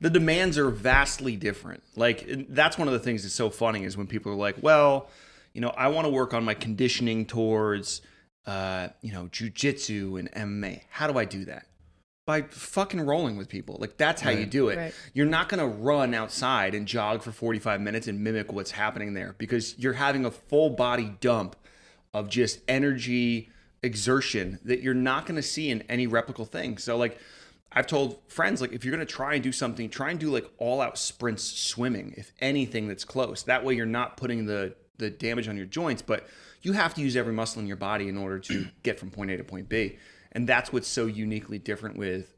The demands are vastly different. Like, that's one of the things that's so funny is when people are like, well, I want to work on my conditioning towards, jujitsu and MMA. How do I do that? By fucking rolling with people. Like, that's how you do it. Right. You're not going to run outside and jog for 45 minutes and mimic what's happening there because you're having a full body dump of just energy exertion that you're not going to see in any replicable thing. So, like, I've told friends, like, if you're going to try and do something, try and do like all out sprints swimming, if anything that's close. That way you're not putting the damage on your joints, but you have to use every muscle in your body in order to get from point A to point B. And that's what's so uniquely different with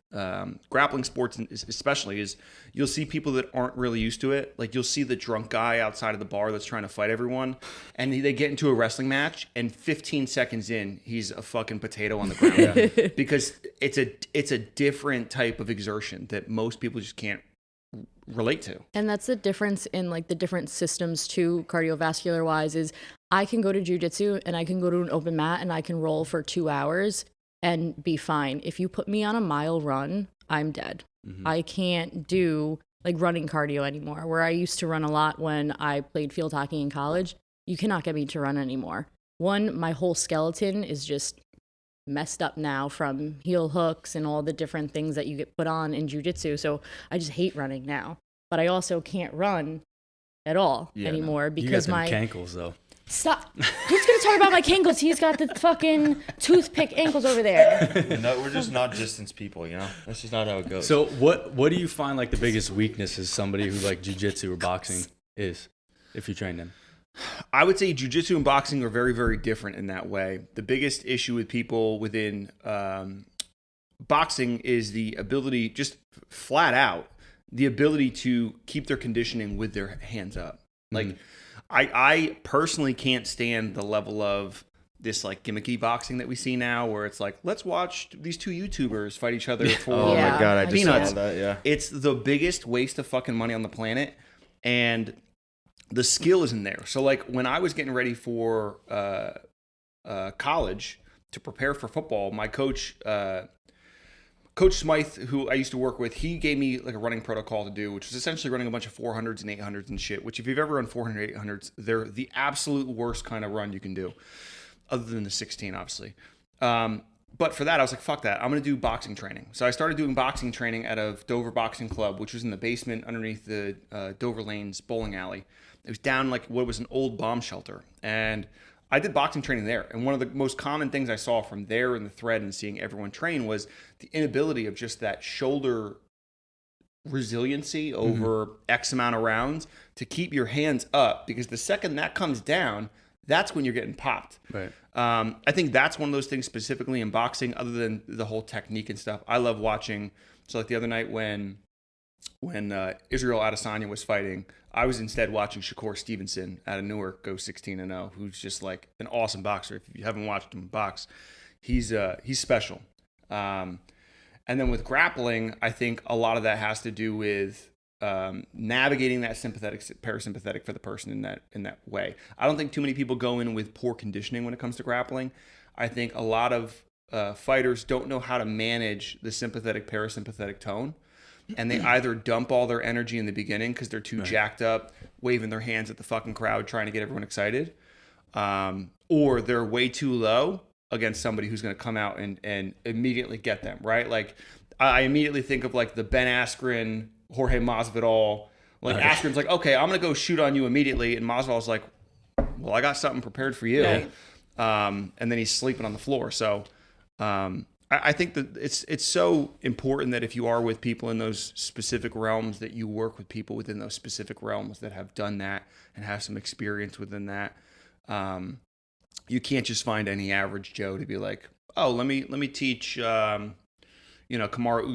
grappling sports, especially, is you'll see people that aren't really used to it. Like, you'll see the drunk guy outside of the bar that's trying to fight everyone, and they get into a wrestling match, and 15 seconds in, he's a fucking potato on the ground because it's a different type of exertion that most people just can't relate to. And that's the difference in like the different systems too, cardiovascular wise, is I can go to jujitsu and I can go to an open mat and I can roll for 2 hours and be fine. If you put me on a mile run, I'm dead. Mm-hmm. I can't do like running cardio anymore. Where I used to run a lot when I played field hockey in college, you cannot get me to run anymore. One, my whole skeleton is just messed up now from heel hooks and all the different things that you get put on in jiu-jitsu. So I just hate running now. But I also can't run at all anymore because you got them cankles though. Stop. Who's going to talk about my cankles? He's got the fucking toothpick ankles over there. No, we're just not distance people, That's just not how it goes. So what do you find like the biggest weakness is somebody who like jiu-jitsu or boxing is if you train them? I would say jiu-jitsu and boxing are very, very different in that way. The biggest issue with people within boxing is the ability, just flat out, the ability to keep their conditioning with their hands up. Like, I personally can't stand the level of this like gimmicky boxing that we see now, where it's like, let's watch these two YouTubers fight each other for oh my god, I just peanuts. saw that. Yeah, it's the biggest waste of fucking money on the planet, and the skill isn't there. So like when I was getting ready for college to prepare for football, my coach. Coach Smythe, who I used to work with, he gave me like a running protocol to do, which was essentially running a bunch of 400s and 800s and shit, which if you've ever run 400, 800s, they're the absolute worst kind of run you can do, other than the 16, obviously. But for that, I was like, fuck that. I'm going to do boxing training. So I started doing boxing training at a Dover Boxing Club, which was in the basement underneath the Dover Lanes bowling alley. It was down like what was an old bomb shelter. And I did boxing training there. And one of the most common things I saw from there in the thread and seeing everyone train was the inability of just that shoulder resiliency over X amount of rounds to keep your hands up, because the second that comes down, that's when you're getting popped. Right. I think that's one of those things specifically in boxing, other than the whole technique and stuff. I love watching. So like the other night when Israel Adesanya was fighting, I was instead watching Shakur Stevenson out of Newark go 16-0, who's just like an awesome boxer. If you haven't watched him box, he's special. And then with grappling, I think a lot of that has to do with navigating that sympathetic, parasympathetic for the person in that way. I don't think too many people go in with poor conditioning when it comes to grappling. I think a lot of fighters don't know how to manage the sympathetic, parasympathetic tone. And they either dump all their energy in the beginning because they're too jacked up, waving their hands at the fucking crowd, trying to get everyone excited. Or they're way too low against somebody who's going to come out and immediately get them, right? Like, I immediately think of like the Ben Askren, Jorge Masvidal. Like, Askren's like, okay, I'm going to go shoot on you immediately. And Masvidal's like, well, I got something prepared for you. Right. And then he's sleeping on the floor. So, I think that it's so important that if you are with people in those specific realms, that you work with people within those specific realms that have done that and have some experience within that. You can't just find any average Joe to be like, oh, let me teach Kamaru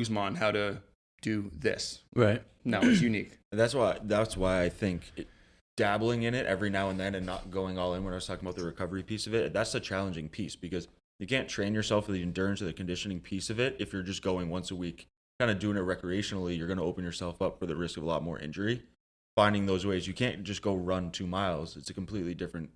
Usman how to do this. Right. No, it's unique. That's why I think dabbling in it every now and then and not going all in, when I was talking about the recovery piece of it, that's the challenging piece, because you can't train yourself for the endurance or the conditioning piece of it if you're just going once a week, kind of doing it recreationally. You're going to open yourself up for the risk of a lot more injury. Finding those ways, you can't just go run 2 miles. It's a completely different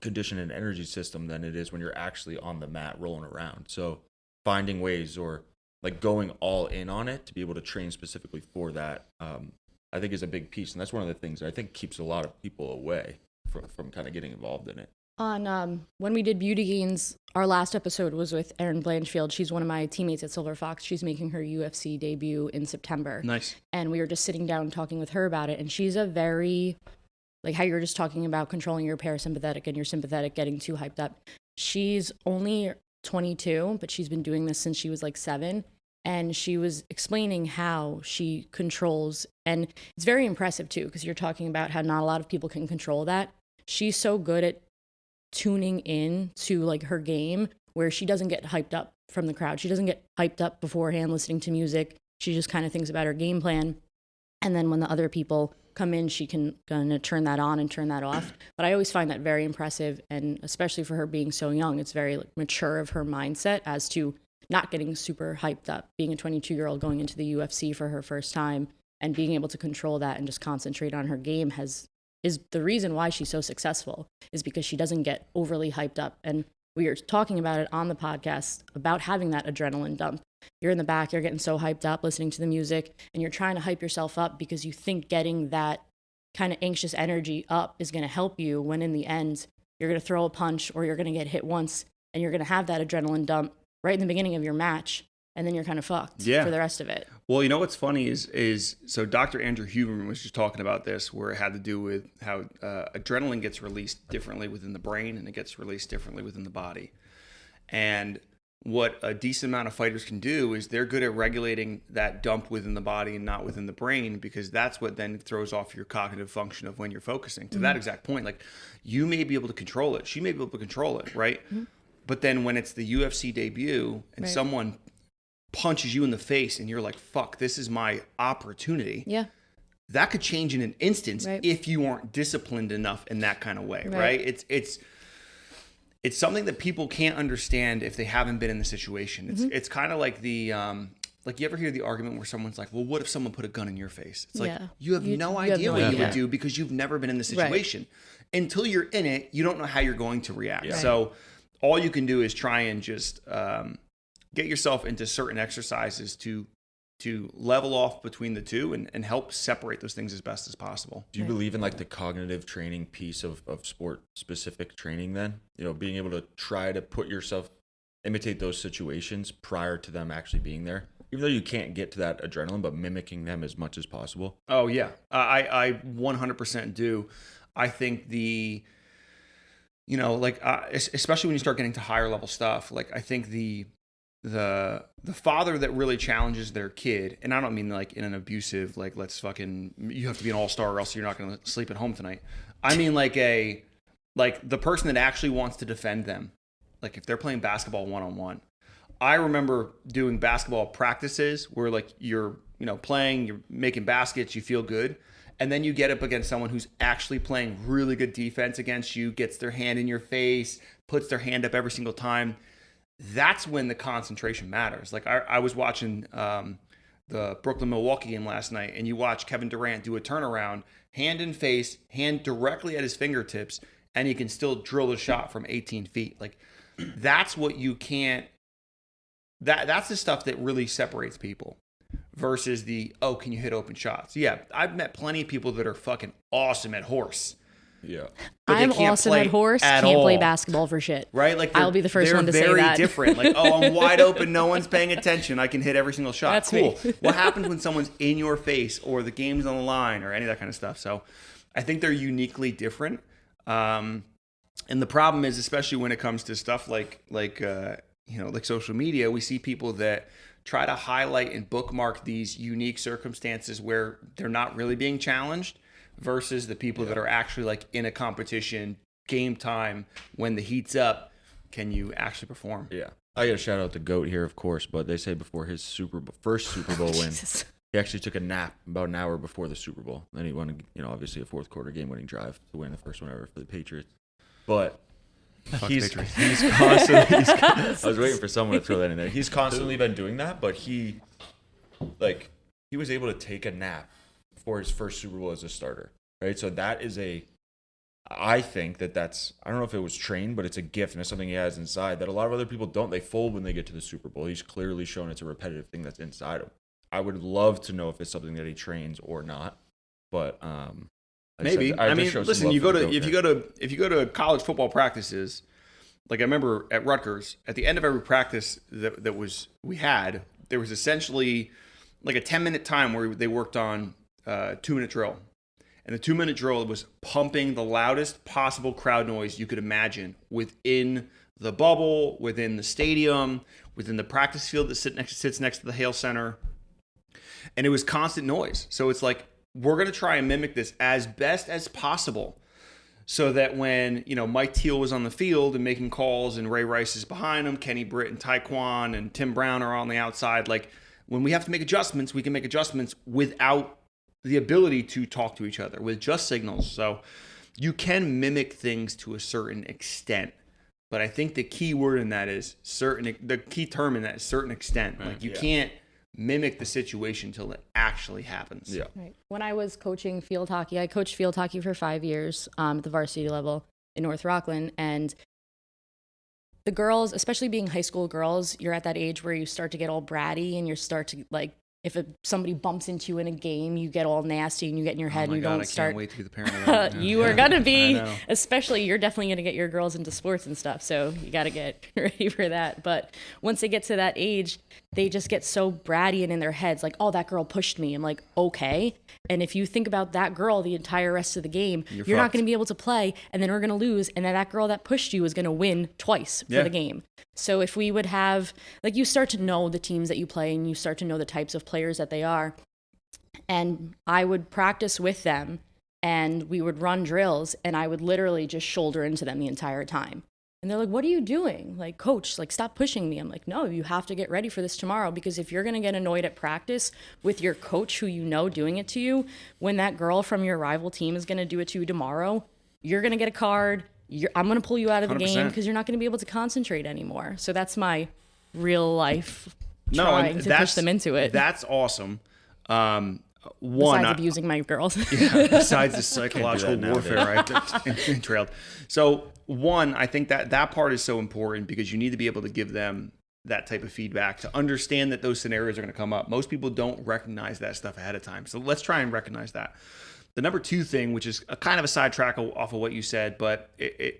condition and energy system than it is when you're actually on the mat rolling around. So finding ways, or like going all in on it to be able to train specifically for that, I think is a big piece. And that's one of the things that I think keeps a lot of people away from kind of getting involved in it. On when we did Beauty Gains, our last episode was with Erin Blanchfield. She's one of my teammates at Silver Fox. She's making her UFC debut in September. Nice. And we were just sitting down talking with her about it. And she's a very, like how you were just talking about controlling your parasympathetic and your sympathetic getting too hyped up. She's only 22, but she's been doing this since she was like 7. And she was explaining how she controls. And it's very impressive too, because you're talking about how not a lot of people can control that. She's so good at tuning in to like her game where she doesn't get hyped up from the crowd. She doesn't get hyped up beforehand listening to music. She just kind of thinks about her game plan. And then when the other people come in, she can kind of turn that on and turn that off. But I always find that very impressive. And especially for her being so young, it's very like, mature of her mindset as to not getting super hyped up, being a 22-year-old going into the UFC for her first time and being able to control that and just concentrate on her game is the reason why she's so successful, is because she doesn't get overly hyped up. And we were talking about it on the podcast about having that adrenaline dump. You're in the back, you're getting so hyped up listening to the music, and you're trying to hype yourself up because you think getting that kind of anxious energy up is going to help you, when in the end, you're going to throw a punch or you're going to get hit once and you're going to have that adrenaline dump right in the beginning of your match. And then you're kind of fucked for the rest of it. Well, you know what's funny is so Dr. Andrew Huberman was just talking about this, where it had to do with how adrenaline gets released differently within the brain and it gets released differently within the body. And what a decent amount of fighters can do is they're good at regulating that dump within the body and not within the brain, because that's what then throws off your cognitive function of when you're focusing. To that exact point, like you may be able to control it. She may be able to control it, right? But then when it's the UFC debut and someone punches you in the face and you're like, fuck, this is my opportunity. Yeah. That could change in an instance if you aren't disciplined enough in that kind of way, right? It's something that people can't understand if they haven't been in the situation. It's kind of like the like, you ever hear the argument where someone's like, well, what if someone put a gun in your face? It's like, you have no idea what you would do because you've never been in the situation. Until you're in it, you don't know how you're going to react. So all you can do is try and just get yourself into certain exercises to level off between the two and help separate those things as best as possible. Do you believe in like the cognitive training piece of sport specific training then? You know, being able to try to put yourself, imitate those situations prior to them actually being there, even though you can't get to that adrenaline, but mimicking them as much as possible? Oh yeah, I 100% do. I think especially when you start getting to higher level stuff, like I think the father that really challenges their kid, and I don't mean like in an abusive, like you have to be an all-star or else you're not going to sleep at home tonight. I mean like the person that actually wants to defend them. Like if they're playing basketball one-on-one. I remember doing basketball practices where like you're, playing, you're making baskets, you feel good. And then you get up against someone who's actually playing really good defense against you, gets their hand in your face, puts their hand up every single time. That's when the concentration matters. Like I was watching the Brooklyn-Milwaukee game last night, and you watch Kevin Durant do a turnaround, hand in face, hand directly at his fingertips, and he can still drill a shot from 18 feet. Like that's what you can't, that's the stuff that really separates people versus can you hit open shots? Yeah, I've met plenty of people that are fucking awesome at horse. Yeah. I'm awesome at horse, can't play basketball for shit. Right? Like I'll be the first one to say that. They're very different. Like, I'm wide open, no one's paying attention, I can hit every single shot. That's cool. me. What happens when someone's in your face or the game's on the line or any of that kind of stuff? So I think they're uniquely different. And the problem is, especially when it comes to stuff like social media, we see people that try to highlight and bookmark these unique circumstances where they're not really being challenged, versus the people that are actually like in a competition, game time, when the heat's up, can you actually perform? Yeah. I got to shout out the GOAT here, of course, but they say before his first Super Bowl win, he actually took a nap about an hour before the Super Bowl. Then he won, obviously a fourth quarter game-winning drive to win the first one ever for the Patriots. But he's constantly, I was waiting for someone to throw that in there. He's constantly been doing that, but he was able to take a nap for his first Super Bowl as a starter, right? So that is I think that's, I don't know if it was trained, but it's a gift and it's something he has inside that a lot of other people don't. They fold when they get to the Super Bowl. He's clearly shown it's a repetitive thing that's inside him. I would love to know if it's something that he trains or not, but maybe. I mean, listen, if you go to college football practices, like I remember at Rutgers, at the end of every practice we had, there was essentially like a 10-minute time where they worked on 2-minute drill. And the 2-minute drill was pumping the loudest possible crowd noise you could imagine within the bubble, within the stadium, within the practice field that sits next to the Hale Center. And it was constant noise. So it's like, we're going to try and mimic this as best as possible so that when, Mike Teal was on the field and making calls and Ray Rice is behind him, Kenny Britt and Taekwon and Tim Brown are on the outside, like when we have to make adjustments, we can make adjustments without the ability to talk to each other with just signals. So you can mimic things to a certain extent, but I think the key word in that is the key term in that is certain extent. Like you can't mimic the situation until it actually happens. Yeah. Right. When I was coaching field hockey, I coached field hockey for 5 years at the varsity level in North Rockland, and the girls, especially being high school girls, you're at that age where you start to get all bratty and you start to like, if somebody bumps into you in a game, you get all nasty and you get in your head and you don't start. I can't wait to be the parent of that. You are going to be, especially you're definitely going to get your girls into sports and stuff. So you got to get ready for that. But once they get to that age, they just get so bratty and in their heads like, oh, that girl pushed me. I'm like, okay. And if you think about that girl the entire rest of the game, you're not going to be able to play, and then we're going to lose. And then that girl that pushed you is going to win twice for the game. So if we would have, like, you start to know the teams that you play and you start to know the types of players that they are. And I would practice with them and we would run drills and I would literally just shoulder into them the entire time. And they're like, what are you doing? Like, coach, like, stop pushing me. I'm like, no, you have to get ready for this tomorrow, because if you're going to get annoyed at practice with your coach who you know doing it to you, when that girl from your rival team is going to do it to you tomorrow, you're going to get a card. I'm going to pull you out of the 100%. game because you're not going to be able to concentrate anymore. So that's my real life trying to push them into it. That's awesome. Besides abusing my girls. Besides the psychological warfare I entailed. So I think that part is so important because you need to be able to give them that type of feedback to understand that those scenarios are going to come up. Most people don't recognize that stuff ahead of time. So let's try and recognize that. The number 2 thing, which is a kind of a sidetrack off of what you said, but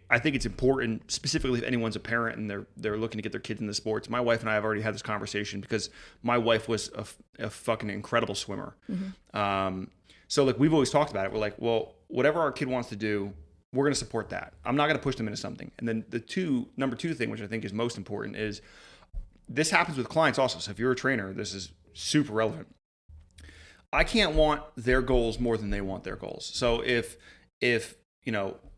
I think it's important, specifically if anyone's a parent and they're looking to get their kids into sports. My wife and I have already had this conversation because my wife was a fucking incredible swimmer. Mm-hmm. So like we've always talked about it. We're like, well, whatever our kid wants to do, we're going to support that. I'm not going to push them into something. And then number two thing, which I think is most important, is this happens with clients also. So if you're a trainer, this is super relevant. I can't want their goals more than they want their goals. So if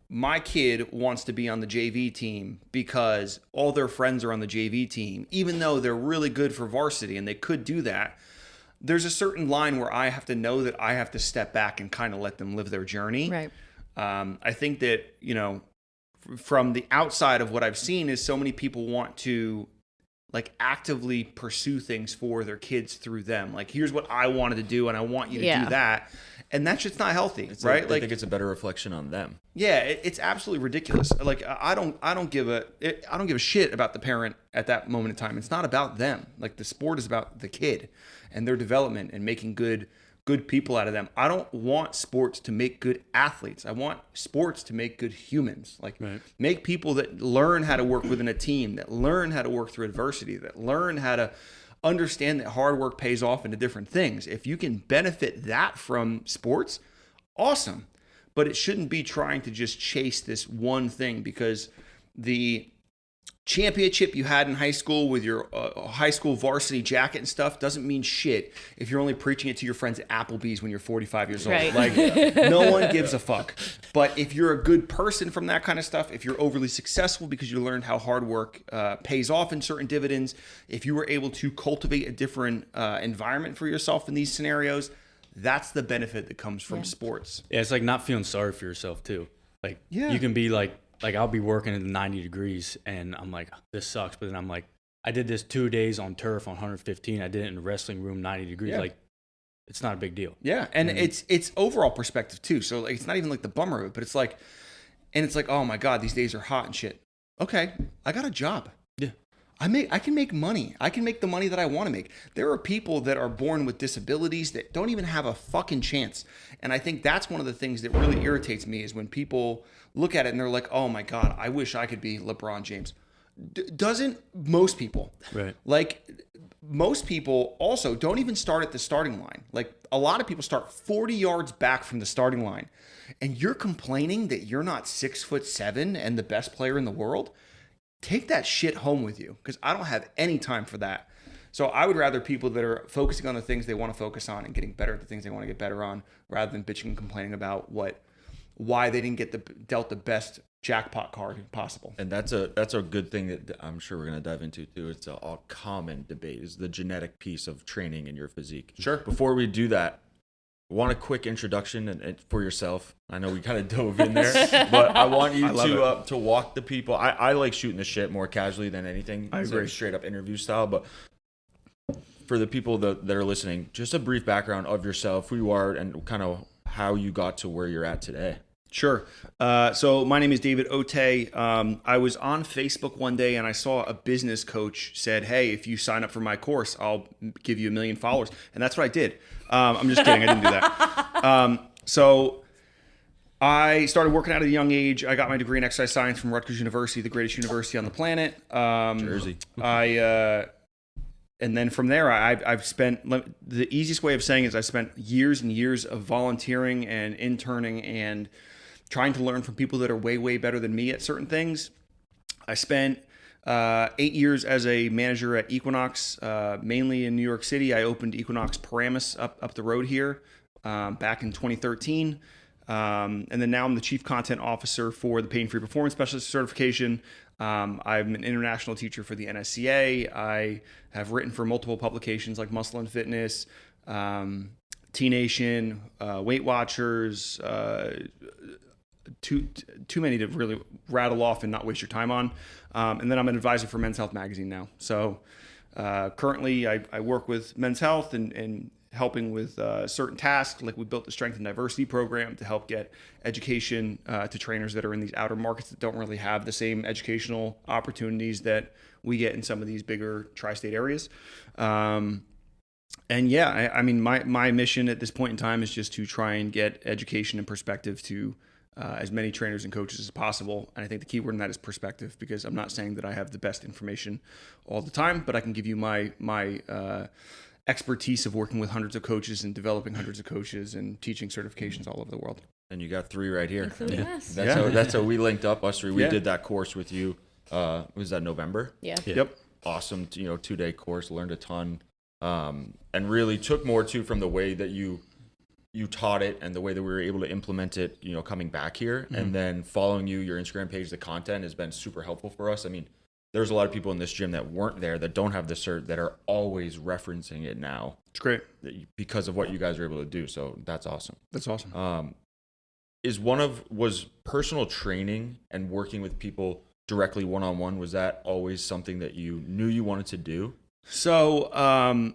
my kid wants to be on the JV team because all their friends are on the JV team, even though they're really good for varsity and they could do that, there's a certain line where I have to know that I have to step back and kind of let them live their journey. Right. I think that, from the outside of what I've seen is so many people want to like actively pursue things for their kids through them. Like, here's what I wanted to do and I want you to do that. And that's just not healthy, right? I think it's a better reflection on them. Yeah, it's absolutely ridiculous. Like, I don't give a shit about the parent at that moment in time. It's not about them. Like, the sport is about the kid and their development and making good people out of them. I don't want sports to make good athletes. I want sports to make good humans. Like, make people that learn how to work within a team, that learn how to work through adversity, that learn how to understand that hard work pays off into different things. If you can benefit that from sports, awesome. But it shouldn't be trying to just chase this one thing, because the championship you had in high school with your high school varsity jacket and stuff doesn't mean shit if you're only preaching it to your friends at Applebee's when you're 45 years old. Right. Like, no one gives a fuck. But if you're a good person from that kind of stuff, if you're overly successful because you learned how hard work pays off in certain dividends, if you were able to cultivate a different environment for yourself in these scenarios, that's the benefit that comes from sports. Yeah, it's like not feeling sorry for yourself too. Like, you can be like I'll be working at 90 degrees and I'm like, this sucks. But then I'm like, I did this 2 days on turf on 115. I did it in the wrestling room, 90 degrees. Like, it's not a big deal. Yeah. And it's overall perspective too. So like, it's not even like the bummer of it, but it's like, And it's like, oh my God, these days are hot and shit. Okay, I got a job. Yeah. I can make money. I can make the money that I want to make. There are people that are born with disabilities that don't even have a fucking chance. And I think that's one of the things that really irritates me is when people look at it and they're like, oh my God, I wish I could be LeBron James. Doesn't most people. Right. Like most people also don't even start at the starting line. Like a lot of people start 40 yards back from the starting line. And you're complaining that you're not 6'7" and the best player in the world. Take that shit home with you, because I don't have any time for that. So I would rather people that are focusing on the things they want to focus on and getting better at the things they want to get better on, rather than bitching and complaining about why they didn't get dealt the best jackpot card possible. And that's a good thing that I'm sure we're going to dive into too. It's a common debate is the genetic piece of training in your physique. Sure. Before we do that, I want a quick introduction and for yourself. I know we kind of dove in there, but I want you to walk the people. I like shooting the shit more casually than anything. I agree. Straight up interview style, but for the people that are listening, just a brief background of yourself, who you are, and kind of how you got to where you're at today. Sure. So my name is David Otey. I was on Facebook one day and I saw a business coach said, hey, if you sign up for my course, I'll give you 1 million followers. And that's what I did. I'm just kidding. I didn't do that. So I started working out at a young age. I got my degree in exercise science from Rutgers University, the greatest university on the planet. Jersey. And then from there, I've spent, the easiest way of saying is I spent years and years of volunteering and interning and trying to learn from people that are way, way better than me at certain things. I spent 8 years as a manager at Equinox, mainly in New York City. I opened Equinox Paramus up the road here back in 2013. And then now I'm the chief content officer for the Pain-Free Performance Specialist certification. I'm an international teacher for the NSCA. I have written for multiple publications like Muscle and Fitness, T-Nation, Weight Watchers, too many to really rattle off and not waste your time on. And then I'm an advisor for Men's Health Magazine now. So currently I work with Men's Health and helping with certain tasks. Like we built the Strength and Diversity program to help get education to trainers that are in these outer markets that don't really have the same educational opportunities that we get in some of these bigger tri-state areas. And yeah, I mean, my mission at this point in time is just to try and get education and perspective to as many trainers and coaches as possible. And I think the key word in that is perspective, because I'm not saying that I have the best information all the time, but I can give you my expertise of working with hundreds of coaches and developing hundreds of coaches and teaching certifications all over the world. And you got 3 right here. Including us. That's how we linked up, us 3. We Yeah. did that course with you. Was that November? Yeah. Yep. Awesome, 2-day course, learned a ton, and really took more too from the way that you taught it and the way that we were able to implement it, coming back here. Mm-hmm. And then following your Instagram page, the content has been super helpful for us. I mean, there's a lot of people in this gym that weren't there, that don't have the cert, that are always referencing it now. It's great. Because of what you guys are able to do. So that's awesome. That's awesome. Was personal training and working with people directly one-on-one, was that always something that you knew you wanted to do? So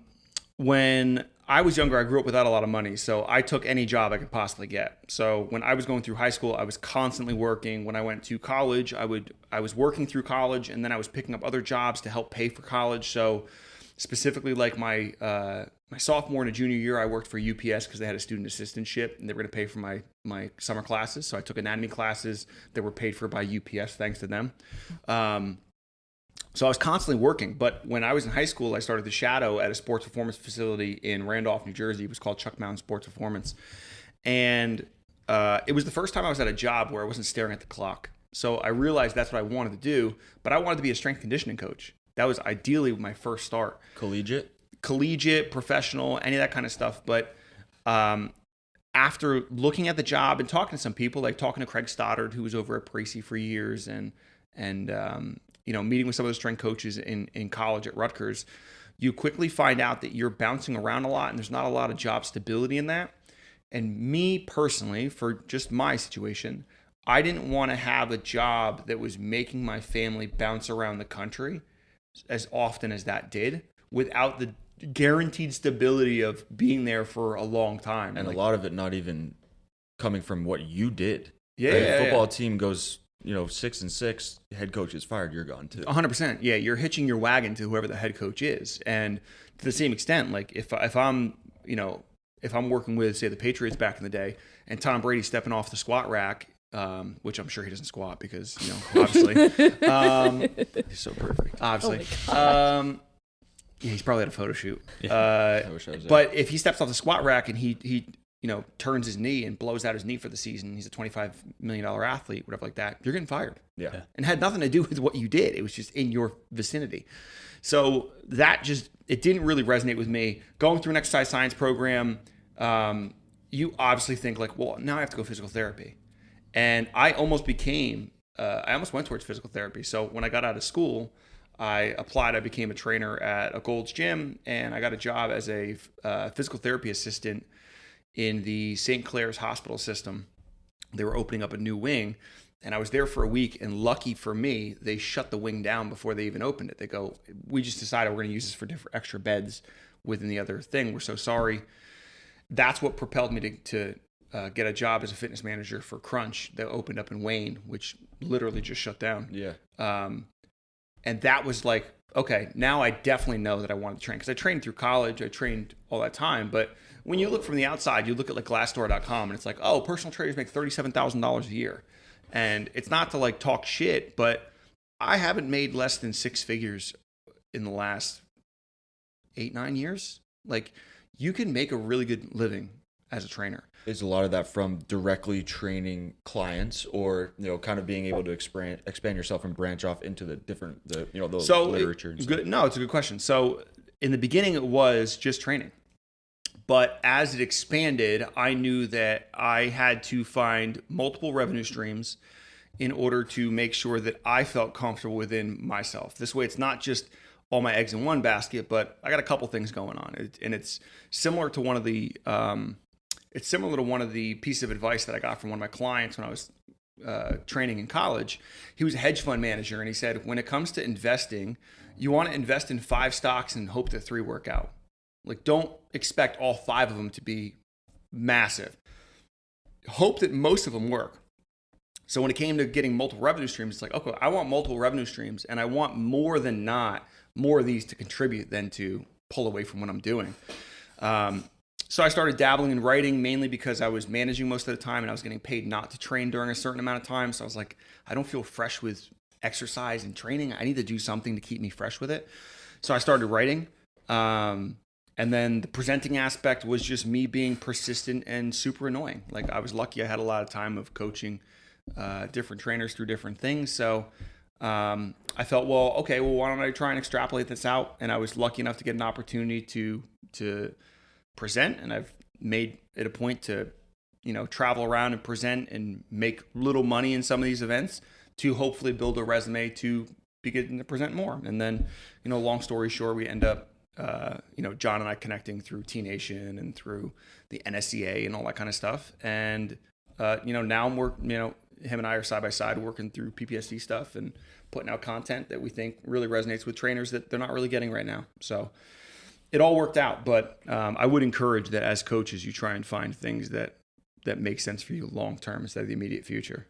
when I was younger, I grew up without a lot of money, so I took any job I could possibly get. So when I was going through high school, I was constantly working. When I went to college, I was working through college, and then I was picking up other jobs to help pay for college. So specifically, like my sophomore and a junior year, I worked for UPS because they had a student assistantship, and they were going to pay for my summer classes. So I took anatomy classes that were paid for by UPS, thanks to them. So I was constantly working, but when I was in high school, I started to shadow at a sports performance facility in Randolph, New Jersey. It was called Chuck Mountain Sports Performance. And it was the first time I was at a job where I wasn't staring at the clock. So I realized that's what I wanted to do, but I wanted to be a strength conditioning coach. That was ideally my first start. Collegiate, professional, any of that kind of stuff. But after looking at the job and talking to some people, like talking to Craig Stoddard, who was over at Precy for years, and meeting with some of the strength coaches in college at Rutgers, you quickly find out that you're bouncing around a lot and there's not a lot of job stability in that. And me personally, for just my situation, I didn't want to have a job that was making my family bounce around the country as often as that did, without the guaranteed stability of being there for a long time. And a lot of it not even coming from what you did. Yeah, Right? yeah, Football team goes, 6-6, head coach is fired, you're gone too. 100%. Yeah, you're hitching your wagon to whoever the head coach is, and to the same extent, like if I'm if I'm working with, say, the Patriots back in the day, and Tom Brady's stepping off the squat rack, which I'm sure he doesn't squat because obviously he's so perfect. Obviously, yeah, he's probably at a photo shoot. I wish I was there. But if he steps off the squat rack and he turns his knee and blows out his knee for the season, he's a $25 million athlete, whatever like that, you're getting fired. Yeah. And had nothing to do with what you did. It was just in your vicinity. So it didn't really resonate with me. Going through an exercise science program, you obviously think like, well, now I have to go physical therapy. And I almost went towards physical therapy. So when I got out of school, I applied. I became a trainer at a Gold's Gym, and I got a job as a physical therapy assistant in the St. Clair's hospital system. They were opening up a new wing, and I was there for a week, and lucky for me, they shut the wing down before they even opened it. They go, we just decided we're going to use this for different extra beds within the other thing. We're so sorry. That's what propelled me to get a job as a fitness manager for Crunch that opened up in Wayne, which literally just shut down. Yeah. And that was like, okay, now I definitely know that I want to train, because I trained through college, I trained all that time. But when you look from the outside, you look at like Glassdoor.com, and it's like, oh, personal trainers make $37,000 a year. And it's not to like talk shit, but I haven't made less than six figures in the last 8-9 years. Like, you can make a really good living as a trainer. Is a lot of that from directly training clients, or kind of being able to expand yourself and branch off into the different literature and stuff? No, it's a good question. So in the beginning, it was just training, but as it expanded, I knew that I had to find multiple revenue streams in order to make sure that I felt comfortable within myself. This way, it's not just all my eggs in one basket, but I got a couple things going on, and it's similar to one of the pieces of advice that I got from one of my clients when I was training in college. He was a hedge fund manager, and he said, when it comes to investing, you want to invest in 5 stocks and hope that 3 work out. Like, don't expect all 5 of them to be massive. Hope that most of them work. So when it came to getting multiple revenue streams, it's like, okay, I want multiple revenue streams, and I want more than not more of these to contribute than to pull away from what I'm doing. So I started dabbling in writing, mainly because I was managing most of the time and I was getting paid not to train during a certain amount of time. So I was like, I don't feel fresh with exercise and training. I need to do something to keep me fresh with it. So I started writing. And then the presenting aspect was just me being persistent and super annoying. Like, I was lucky I had a lot of time of coaching different trainers through different things. So I felt, why don't I try and extrapolate this out? And I was lucky enough to get an opportunity to present, and I've made it a point to travel around and present and make little money in some of these events to hopefully build a resume to begin to present more. And then long story short, we end up John and I connecting through T Nation and through the NSCA and all that kind of stuff. And now I'm working, him and I are side by side working through PPSC stuff and putting out content that we think really resonates with trainers that they're not really getting right now. So it all worked out, but I would encourage that as coaches, you try and find things that make sense for you long term instead of the immediate future.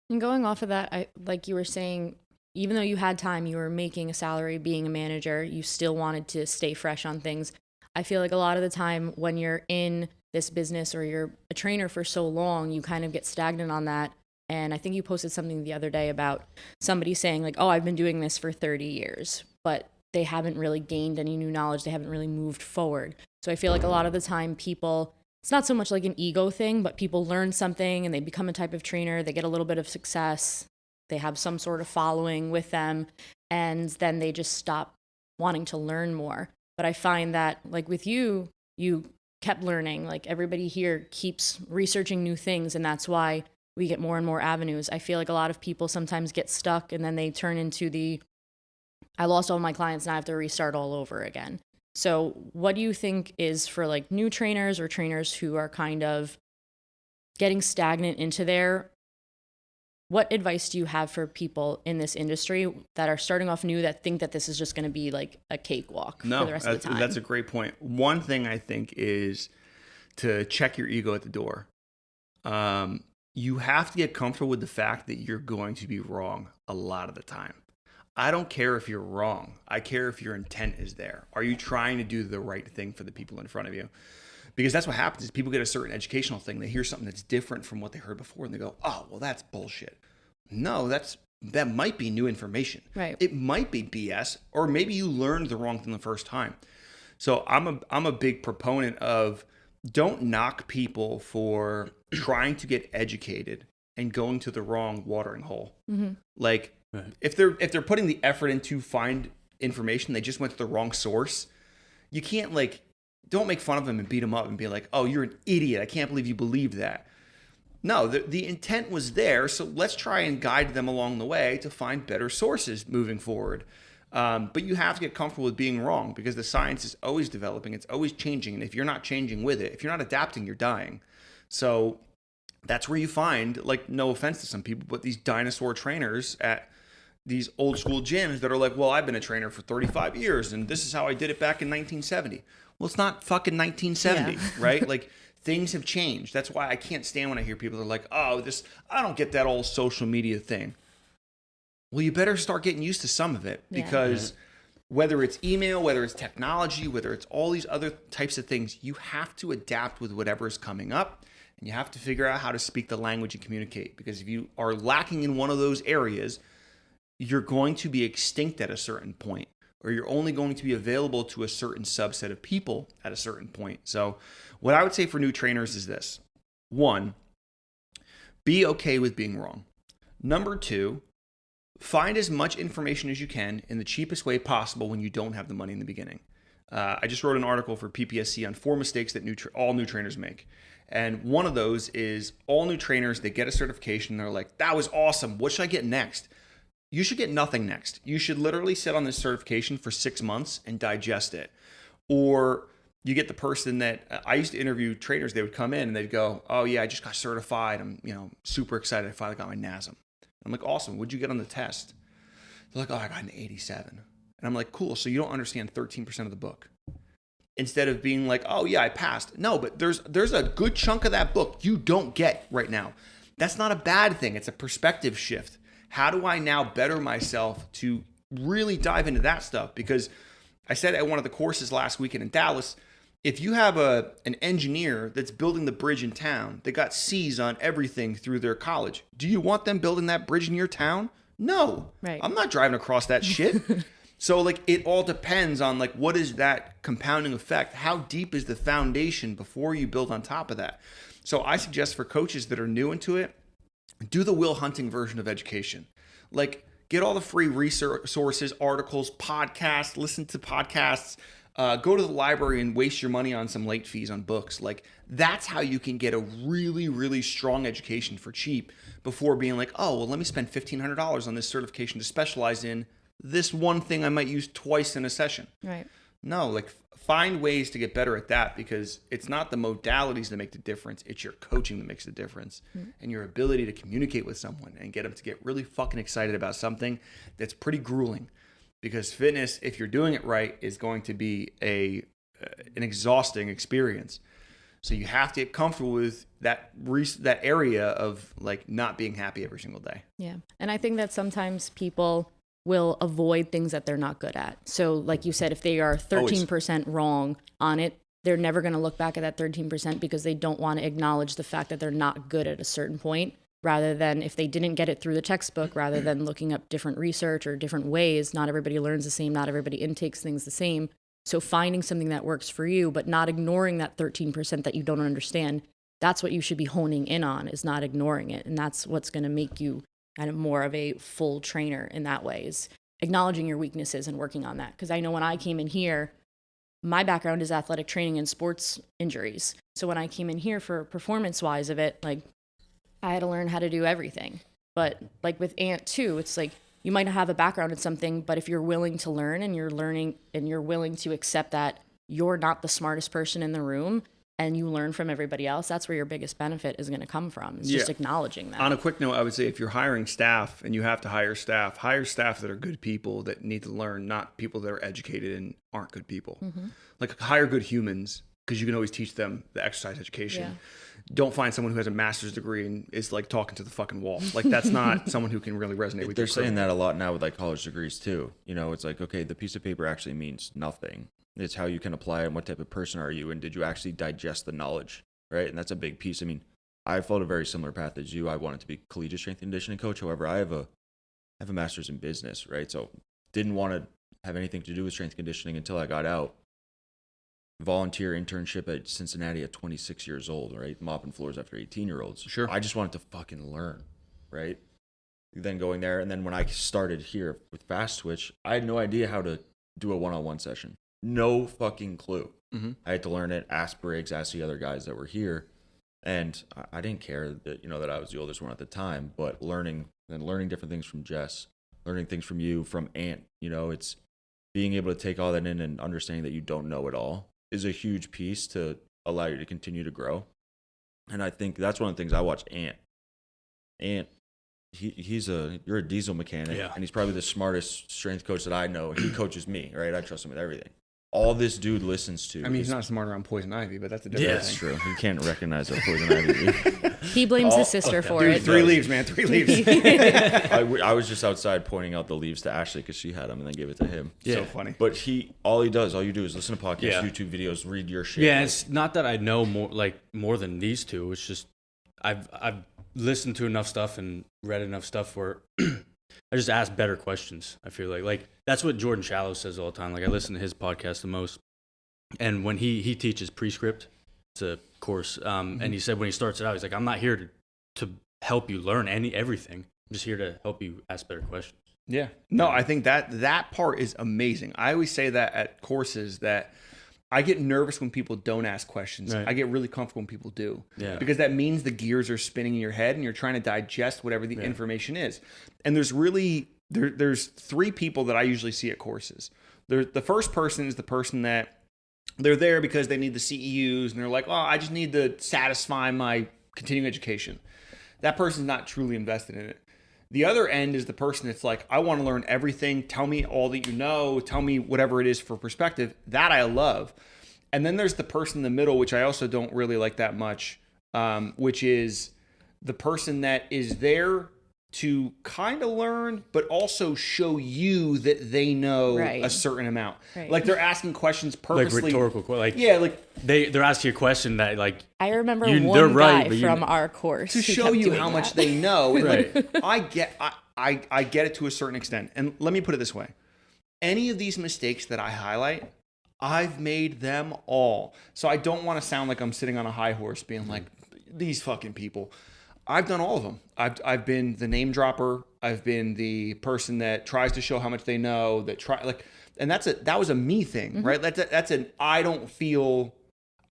And going off of that, like you were saying, even though you had time, you were making a salary, being a manager, you still wanted to stay fresh on things. I feel like a lot of the time when you're in this business or you're a trainer for so long, you kind of get stagnant on that. And I think you posted something the other day about somebody saying like, oh, I've been doing this for 30 years, but they haven't really gained any new knowledge. They haven't really moved forward. So I feel like a lot of the time people, it's not so much like an ego thing, but people learn something and they become a type of trainer. They get a little bit of success. They have some sort of following with them. And then they just stop wanting to learn more. But I find that like with you, you kept learning. Like everybody here keeps researching new things. And that's why we get more and more avenues. I feel like a lot of people sometimes get stuck and then they turn into I lost all my clients and I have to restart all over again. So what do you think is for like new trainers or trainers who are kind of getting stagnant into what advice do you have for people in this industry that are starting off new that think that this is just going to be like a cakewalk for the rest of the time? That's a great point. One thing I think is to check your ego at the door. you have to get comfortable with the fact that you're going to be wrong a lot of the time. I don't care if you're wrong. I care if your intent is there. Are you trying to do the right thing for the people in front of you? Because that's what happens is people get a certain educational thing. They hear something that's different from what they heard before and they go, oh, well, that's bullshit. No, that might be new information. Right. It might be BS, or maybe you learned the wrong thing the first time. So I'm a big proponent of don't knock people for trying to get educated and going to the wrong watering hole. Mm-hmm. Like if they're putting the effort in to find information, they just went to the wrong source. You can't don't make fun of them and beat them up and be like, oh, you're an idiot. I can't believe you believe that. No, the intent was there. So let's try and guide them along the way to find better sources moving forward. But you have to get comfortable with being wrong because the science is always developing. It's always changing. And if you're not changing with it, if you're not adapting, you're dying. So that's where you find, no offense to some people, but these dinosaur trainers at these old school gyms that are like, well, I've been a trainer for 35 years and this is how I did it back in 1970. Well, it's not fucking 1970, right? Things have changed. That's why I can't stand when I hear people that are like, oh, I don't get that old social media thing. Well, you better start getting used to some of it because whether it's email, whether it's technology, whether it's all these other types of things, you have to adapt with whatever is coming up and you have to figure out how to speak the language and communicate because if you are lacking in one of those areas, you're going to be extinct at a certain point or you're only going to be available to a certain subset of people at a certain point. So what I would say for new trainers is this. 1, be okay with being wrong. Number 2, find as much information as you can in the cheapest way possible when you don't have the money in the beginning. I just wrote an article for PPSC on 4 mistakes that all new trainers make. And one of those is all new trainers, they get a certification. They're like, that was awesome. What should I get next? You should get nothing next. You should literally sit on this certification for 6 months and digest it. Or you get the person that I used to interview trainers. They would come in and they'd go, oh yeah, I just got certified. I'm super excited. I finally got my NASM. I'm like, awesome. What'd you get on the test? They're like, oh, I got an 87. And I'm like, cool. So you don't understand 13% of the book. Instead of being like, oh yeah, I passed. No, but there's a good chunk of that book you don't get right now. That's not a bad thing. It's a perspective shift. How do I now better myself to really dive into that stuff? Because I said at one of the courses last weekend in Dallas, if you have an engineer that's building the bridge in town, they got C's on everything through their college. Do you want them building that bridge in your town? No. Right. I'm not driving across that shit. So it all depends on what is that compounding effect? How deep is the foundation before you build on top of that? So I suggest for coaches that are new into it, do the Will Hunting version of education. Get all the free resources, articles, podcasts, listen to podcasts, go to the library and waste your money on some late fees on books. That's how you can get a really, really strong education for cheap before being like, oh, well, let me spend $1,500 on this certification to specialize in this one thing I might use twice in a session. Right. No, find ways to get better at that because it's not the modalities that make the difference. It's your coaching that makes the difference and your ability to communicate with someone and get them to get really fucking excited about something that's pretty grueling. Because fitness, if you're doing it right, is going to be an exhausting experience. So you have to get comfortable with that area of not being happy every single day. Yeah. And I think that sometimes people will avoid things that they're not good at. So like you said, if they are 13% wrong on it, they're never going to look back at that 13% because they don't want to acknowledge the fact that they're not good at a certain point. Rather than if they didn't get it through the textbook, rather than looking up different research or different ways. Not everybody learns the same, not everybody intakes things the same. So finding something that works for you, but not ignoring that 13% that you don't understand, that's what you should be honing in on, is not ignoring it. And that's what's going to make you kind of more of a full trainer in that way, is acknowledging your weaknesses and working on that. Because I know when I came in here, my background is athletic training and sports injuries. So when I came in here for performance-wise of it, I had to learn how to do everything. But with Ant too, it's you might not have a background in something, but if you're willing to learn and you're learning and you're willing to accept that you're not the smartest person in the room and you learn from everybody else, that's where your biggest benefit is going to come from. It's just acknowledging that. On a quick note, I would say if you're hiring staff and you have to hire staff that are good people that need to learn, not people that are educated and aren't good people. Mm-hmm. Hire good humans because you can always teach them the exercise education. don't find someone who has a master's degree and is like talking to the fucking wall. Like that's not someone who can really resonate with. They're saying that a lot now with like college degrees too. You know, it's like, okay, the piece of paper actually means nothing. It's how you can apply it and what type of person are you and did you actually digest the knowledge, right? And that's a big piece. I mean, I followed a very similar path as you. I wanted to be collegiate strength and conditioning coach. However, I have a master's in business, right? So didn't want to have anything to do with strength conditioning until I got out. Volunteer internship at Cincinnati at 26 years old, right? Mopping floors after 18-year-olds. Sure. I just wanted to fucking learn, right? Then going there, and then when I started here with Fast Twitch, I had no idea how to do a one-on-one session. No fucking clue. Mm-hmm. I had to learn it, ask Briggs, ask the other guys that were here, and I didn't care that that I was the oldest one at the time. But learning different things from Jess, learning things from you, from Ant. It's being able to take all that in and understanding that you don't know it all is a huge piece to allow you to continue to grow. And I think that's one of the things I watch Ant. Ant, you're a diesel mechanic, and he's probably the smartest strength coach that I know. He coaches me, right? I trust him with everything. All this dude listens to. I mean, he's not smart around poison ivy, but that's a different thing. That's true. He can't recognize a poison ivy. He blames his sister for Dude, it. 3 leaves, man. 3 leaves. I was just outside pointing out the leaves to Ashley because she had them and then gave it to him. Yeah. So funny. But all you do is listen to podcasts, YouTube videos, read your shit. Yeah, it's not that I know more than these two. It's just I've listened to enough stuff and read enough stuff where I just ask better questions. I feel like that's what Jordan Shallow says all the time. Like I listen to his podcast the most, and when he teaches Prescript, it's a course, and he said when he starts it out, he's like, I'm not here to help you learn everything. I'm just here to help you ask better questions. Yeah. No, I think that part is amazing. I always say that at courses that I get nervous when people don't ask questions. Right. I get really comfortable when people do. Yeah. Because that means the gears are spinning in your head and you're trying to digest whatever the information is. And there's really, there's 3 people that I usually see at courses. The first person is the person that they're there because they need the CEUs and they're like, oh, I just need to satisfy my continuing education. That person's not truly invested in it. The other end is the person that's like, I want to learn everything. Tell me all that you know. Tell me whatever it is for perspective. That I love. And then there's the person in the middle, which I also don't really like that much, which is the person that is there to kind of learn, but also show you that they know a certain amount. Right. Like they're asking questions purposely. Like rhetorical questions. Yeah, like they're asking a question that like I remember one guy from our course to show you how much they know. And right. Like, I get it to a certain extent. And let me put it this way: any of these mistakes that I highlight, I've made them all. So I don't want to sound like I'm sitting on a high horse, being like these fucking people. I've done all of them. I've been the name dropper. I've been the person that tries to show how much they know. And that was a me thing, right?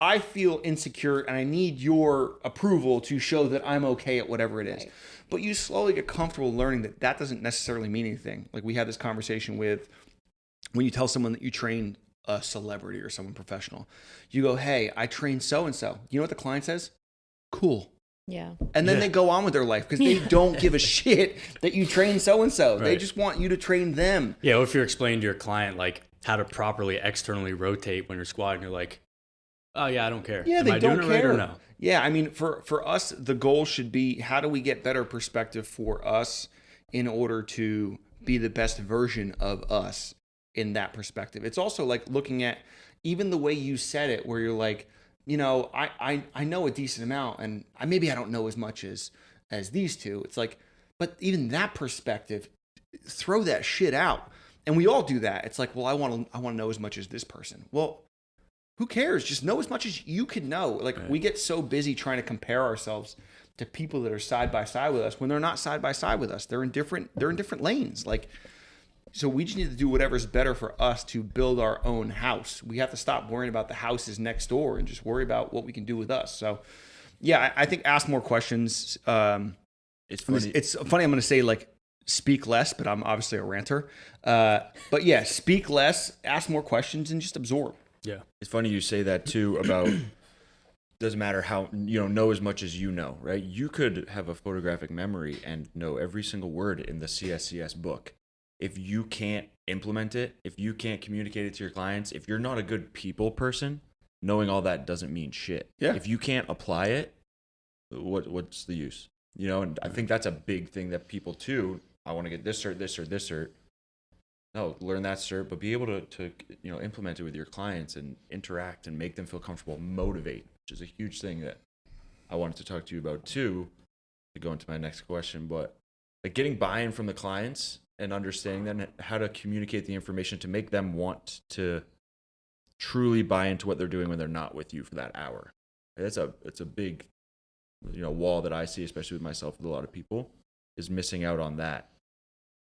I feel insecure and I need your approval to show that I'm okay at whatever it is. Right. But you slowly get comfortable learning that doesn't necessarily mean anything. Like we had this conversation with when you tell someone that you train a celebrity or someone professional, you go, hey, I train so-and-so. You know what the client says? Cool. Yeah. And then they go on with their life because they don't give a shit that you train so-and-so. Right. They just want you to train them. Yeah, or if you're explaining to your client like how to properly externally rotate when you're squatting, you're like, oh yeah, I don't care. Yeah, Am they I don't doing care. It right or no? Yeah, I mean, for us, the goal should be how do we get better perspective for us in order to be the best version of us in that perspective. It's also like looking at even the way you said it where you're like, I know a decent amount and maybe I don't know as much as these two. It's like, but even that perspective, throw that shit out. And we all do that. It's like, well, I want to know as much as this person. Well, who cares? Just know as much as you can know. Like we get so busy trying to compare ourselves to people that are side by side with us when they're not side by side with us. They're in different lanes. Like, so we just need to do whatever's better for us to build our own house. We have to stop worrying about the houses next door and just worry about what we can do with us. So, yeah, I think ask more questions. It's funny. I'm going to say like speak less, but I'm obviously a ranter. But yeah, speak less, ask more questions, and just absorb. Yeah, it's funny you say that too about doesn't matter how know as much as you know, right? You could have a photographic memory and know every single word in the CSCS book. If you can't implement it, if you can't communicate it to your clients, if you're not a good people person, knowing all that doesn't mean shit. Yeah. If you can't apply it, what's the use? You know, and I think that's a big thing that people too. I want to get this cert, this cert, this cert. No, learn that cert, but be able to implement it with your clients and interact and make them feel comfortable, motivate, which is a huge thing that I wanted to talk to you about too, to go into my next question. But like getting buy-in from the clients and understanding then how to communicate the information to make them want to truly buy into what they're doing when they're not with you for that hour. It's a big, wall that I see, especially with myself, with a lot of people, is missing out on that.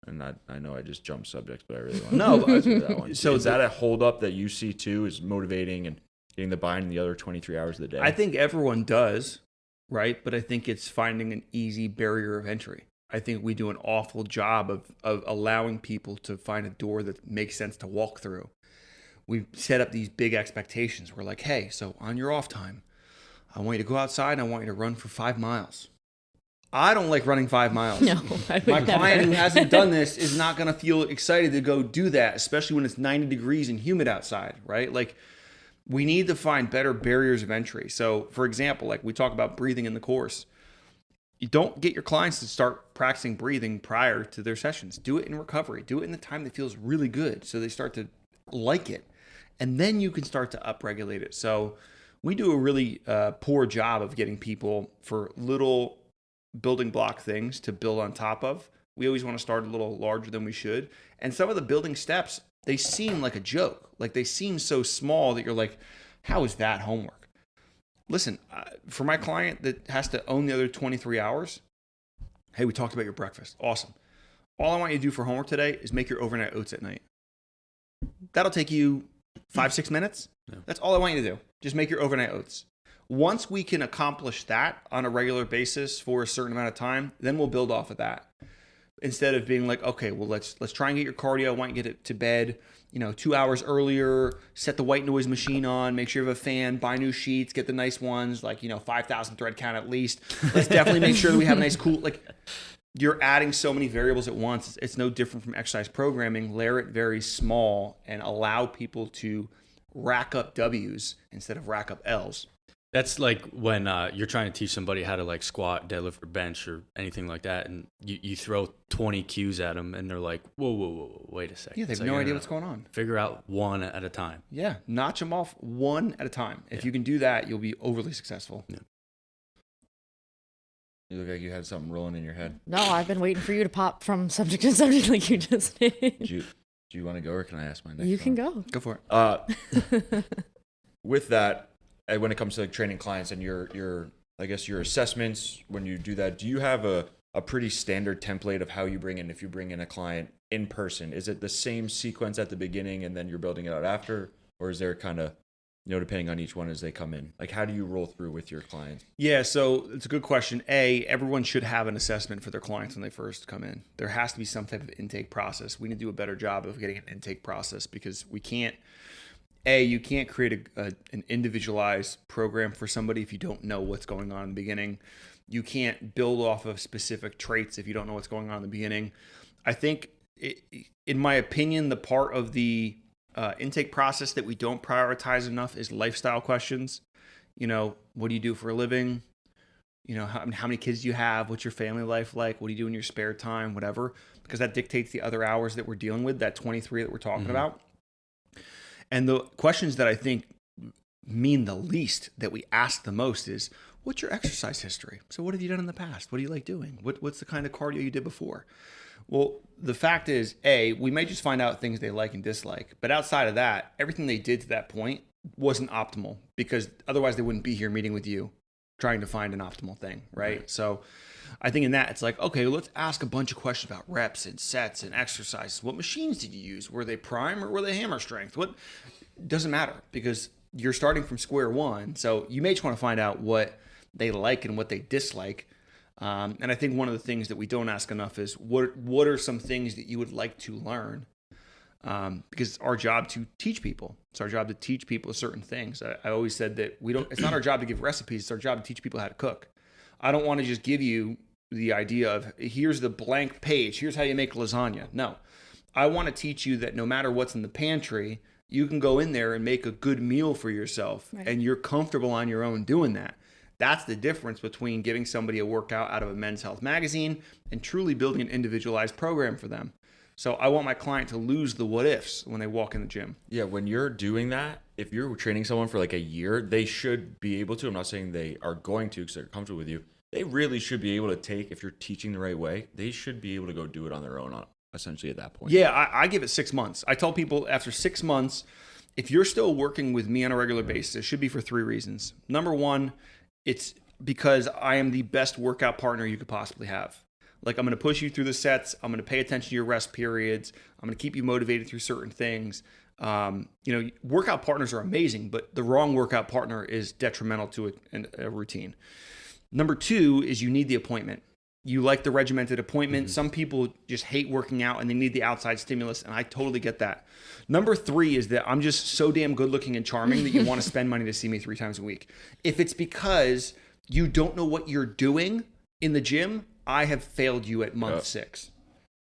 And I know I just jumped subjects, but I really want to answer that one. So is that a holdup that you see too, is motivating and getting the buy-in in the other 23 hours of the day? I think everyone does, right? But I think it's finding an easy barrier of entry. I think we do an awful job of allowing people to find a door that makes sense to walk through. We set up these big expectations. We're like, hey, so on your off time, I want you to go outside and I want you to run for 5 miles. I don't like running 5 miles. No, I would My never. client who hasn't done this is not going to feel excited to go do that, especially when it's 90 degrees and humid outside, right? Like, we need to find better barriers of entry. So, for example, like we talk about breathing in the course. You don't get your clients to start practicing breathing prior to their sessions. Do it in recovery. Do it in the time that feels really good so they start to like it. And then you can start to upregulate it. So we do a really poor job of getting people for little building block things to build on top of. We always want to start a little larger than we should. And some of the building steps, they seem like a joke. Like they seem so small that you're like, how is that homework? Listen, for my client that has to own the other 23 hours, hey, we talked about your breakfast. Awesome. All I want you to do for homework today is make your overnight oats at night. That'll take you 5-6 minutes. Yeah. That's all I want you to do. Just make your overnight oats. Once we can accomplish that on a regular basis for a certain amount of time, then we'll build off of that. Instead of being like, okay, well, let's try and get your cardio. I want you to get it to bed, 2 hours earlier, set the white noise machine on, make sure you have a fan, buy new sheets, get the nice ones, 5,000 thread count at least. Let's definitely make sure that we have a nice cool, you're adding so many variables at once. It's no different from exercise programming. Layer it very small and allow people to rack up W's instead of rack up L's. That's like when you're trying to teach somebody how to squat, deadlift, or bench or anything like that, and you throw 20 cues at them, and they're like, whoa, wait a second. Yeah, they have no idea what's going on. Figure out one at a time. Yeah, notch them off one at a time. If you can do that, you'll be overly successful. Yeah. You look like you had something rolling in your head. No, I've been waiting for you to pop from subject to subject like you just did. Do you want to go, or can I ask my next You can one? go. Go for it. With that, when it comes to training clients and your I guess your assessments, when you do that, do you have a pretty standard template of how you bring in, if you bring in a client in person? Is it the same sequence at the beginning and then you're building it out after? Or is there kind of, depending on each one as they come in? Like, how do you roll through with your clients? Yeah, so it's a good question. Everyone should have an assessment for their clients when they first come in. There has to be some type of intake process. We need to do a better job of getting an intake process because we can't, you can't create an individualized program for somebody if you don't know what's going on in the beginning. You can't build off of specific traits if you don't know what's going on in the beginning. I think, in my opinion, the part of the intake process that we don't prioritize enough is lifestyle questions. What do you do for a living? How many kids do you have? What's your family life like? What do you do in your spare time? Whatever, because that dictates the other hours that we're dealing with, that 23 that we're talking about. And the questions that I think mean the least, that we ask the most, is, what's your exercise history? So what have you done in the past? What do you like doing? What's the kind of cardio you did before? Well, the fact is, we may just find out things they like and dislike. But outside of that, everything they did to that point wasn't optimal, because otherwise they wouldn't be here meeting with you trying to find an optimal thing, right? So I think in that, it's like, okay, let's ask a bunch of questions about reps and sets and exercises. What machines did you use? Were they prime or were they hammer strength? What doesn't matter, because you're starting from square one. So you may just want to find out what they like and what they dislike. And I think one of the things that we don't ask enough is what are some things that you would like to learn? Because it's our job to teach people. It's our job to teach people certain things. I always said that it's not our job to give recipes. It's our job to teach people how to cook. I don't want to just give you the idea of, here's the blank page, here's how you make lasagna. No, I want to teach you that no matter what's in the pantry, you can go in there and make a good meal for yourself, right? And you're comfortable on your own doing that. That's the difference between giving somebody a workout out of a Men's Health magazine and truly building an individualized program for them. So I want my client to lose the what ifs when they walk in the gym. Yeah, when you're doing that, if you're training someone for like a year, they should be able to. I'm not saying they are going to because they're comfortable with you. They really should be able to take, if you're teaching the right way, they should be able to go do it on their own, essentially at that point. Yeah, I give it 6 months. I tell people after 6 months, if you're still working with me on a regular basis, it should be for 3 reasons. Number one, it's because I am the best workout partner you could possibly have. Like, I'm going to push you through the sets. I'm going to pay attention to your rest periods. I'm going to keep you motivated through certain things. Workout partners are amazing, but the wrong workout partner is detrimental to a routine. Number two is you need the appointment. You like the regimented appointment. Mm-hmm. Some people just hate working out and they need the outside stimulus, and I totally get that. Number three is that I'm just so damn good looking and charming that you want to spend money to see me 3 times a week. If it's because you don't know what you're doing in the gym, I have failed you at month 6.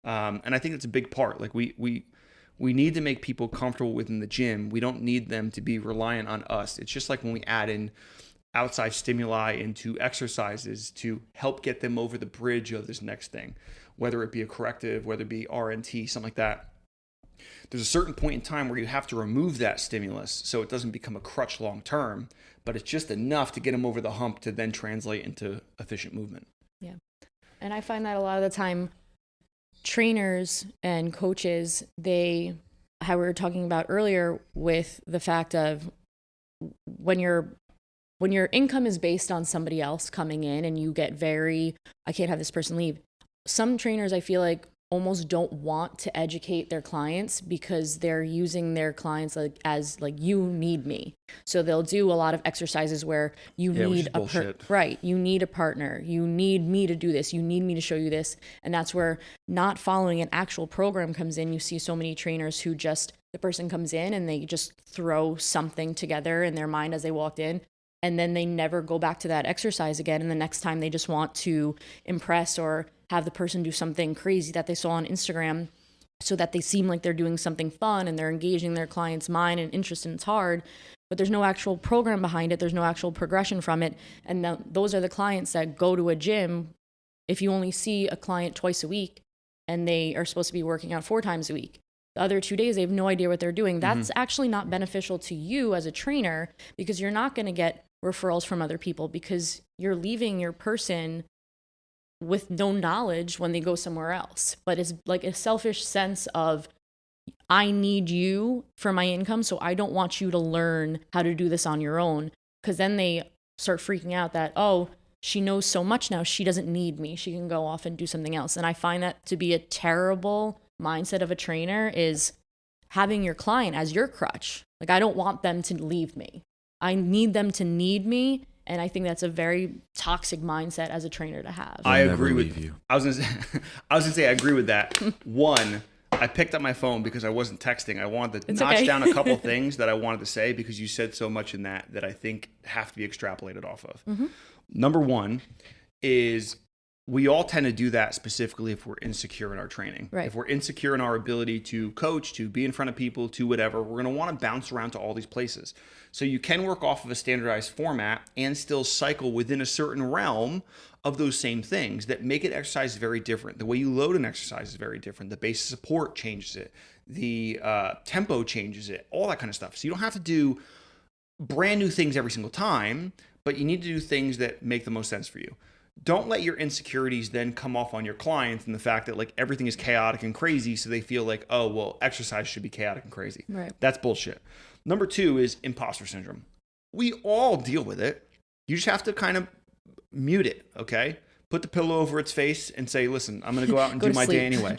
And I think that's a big part. Like we need to make people comfortable within the gym. We don't need them to be reliant on us. It's just like when we add in outside stimuli into exercises to help get them over the bridge of this next thing, whether it be a corrective, whether it be RNT, something like that. There's a certain point in time where you have to remove that stimulus so it doesn't become a crutch long term, but it's just enough to get them over the hump to then translate into efficient movement. Yeah. And I find that a lot of the time trainers and coaches, how we were talking about earlier with the fact of when your income is based on somebody else coming in and you get I can't have this person leave. Some trainers I feel like almost don't want to educate their clients because they're using their clients as you need me. So they'll do a lot of exercises where you need you need a partner. You need me to do this. You need me to show you this. And that's where not following an actual program comes in. You see so many trainers who the person comes in and they just throw something together in their mind as they walked in. And then they never go back to that exercise again. And the next time they just want to impress or have the person do something crazy that they saw on Instagram so that they seem like they're doing something fun and they're engaging their client's mind and interest, and it's hard, but there's no actual program behind it. There's no actual progression from it. And those are the clients that go to a gym. If you only see a client twice a week and they are supposed to be working out 4 times a week, the other 2 days, they have no idea what they're doing. That's actually not beneficial to you as a trainer because you're not going to get referrals from other people because you're leaving your person with no knowledge when they go somewhere else. But it's like a selfish sense of, I need you for my income, so I don't want you to learn how to do this on your own. Because then they start freaking out that, oh, she knows so much now, she doesn't need me. She can go off and do something else. And I find that to be a terrible mindset of a trainer, is having your client as your crutch. Like, I don't want them to leave me. I need them to need me. And I think that's a very toxic mindset as a trainer to have. I agree with you. I was gonna say I agree with that. One, I picked up my phone because I wasn't texting. I wanted to notch down a couple things that I wanted to say because you said so much in that I think have to be extrapolated off of. Mm-hmm. Number one is we all tend to do that specifically if we're insecure in our training. Right. If we're insecure in our ability to coach, to be in front of people, to whatever, we're going to want to bounce around to all these places. So you can work off of a standardized format and still cycle within a certain realm of those same things that make an exercise very different. The way you load an exercise is very different. The base of support changes it. The tempo changes it, all that kind of stuff. So you don't have to do brand new things every single time, but you need to do things that make the most sense for you. Don't let your insecurities then come off on your clients and the fact that like everything is chaotic and crazy, so they feel like, oh, well, exercise should be chaotic and crazy. Right. That's bullshit. Number two is imposter syndrome. We all deal with it. You just have to kind of mute it, okay? Put the pillow over its face and say, listen, I'm going to go out and do my day anyway.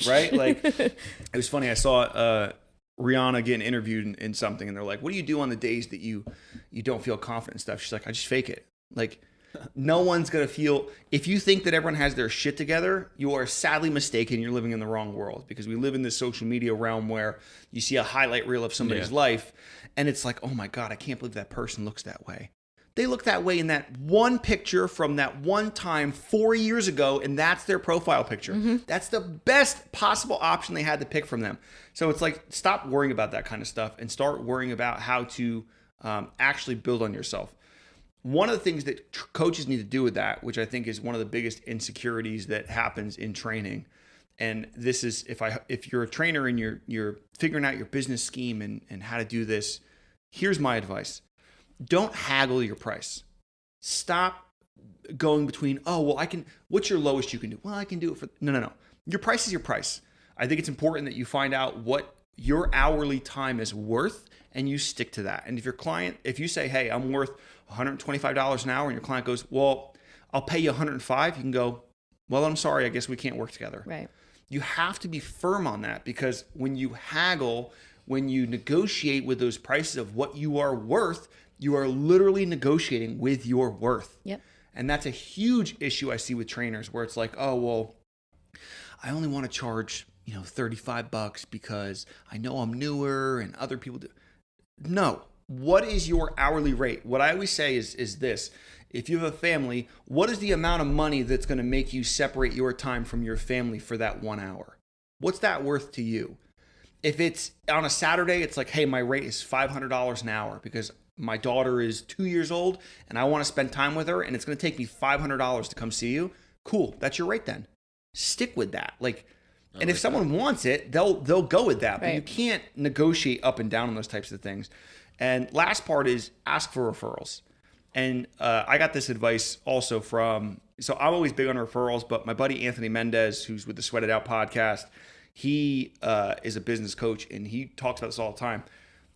Right? Like, it was funny. I saw Rihanna getting interviewed in something, and they're like, what do you do on the days that you don't feel confident and stuff? She's like, I just fake it. Like, no one's going to feel, if you think that everyone has their shit together, you are sadly mistaken. You're living in the wrong world, because we live in this social media realm where you see a highlight reel of somebody's life and it's like, oh my God, I can't believe that person looks that way. They look that way in that one picture from that one time 4 years ago, and that's their profile picture. Mm-hmm. That's the best possible option they had to pick from them. So it's like, stop worrying about that kind of stuff and start worrying about how to actually build on yourself. one of the things that coaches need to do with that, which I think is one of the biggest insecurities that happens in training, and this is if you're a trainer and you're figuring out your business scheme and how to do this, here's my advice. Don't haggle your price. Stop going between, oh, well, what's your lowest you can do? Well, I can do it for, no. Your price is your price. I think it's important that you find out what your hourly time is worth and you stick to that. And if you say, hey, I'm worth $125 an hour, and your client goes, well, I'll pay you $105, you can go, well, I'm sorry, I guess we can't work together. Right. You have to be firm on that, because when you haggle, when you negotiate with those prices of what you are worth, you are literally negotiating with your worth. Yep. And that's a huge issue I see with trainers, where it's like, oh, well, I only want to charge, $35 because I know I'm newer and other people do. No. What is your hourly rate? What I always say is this. If you have a family, what is the amount of money that's going to make you separate your time from your family for that 1 hour? What's that worth to you? If it's on a Saturday, it's like, hey, my rate is $500 an hour because my daughter is 2 years old and I want to spend time with her and it's going to take me $500 to come see you. Cool. That's your rate then. Stick with that. And if someone wants it, they'll go with that. But right. You can't negotiate up and down on those types of things. And last part is ask for referrals. And I got this advice also so I'm always big on referrals, but my buddy Anthony Mendez, who's with the Sweat It Out podcast, he is a business coach and he talks about this all the time.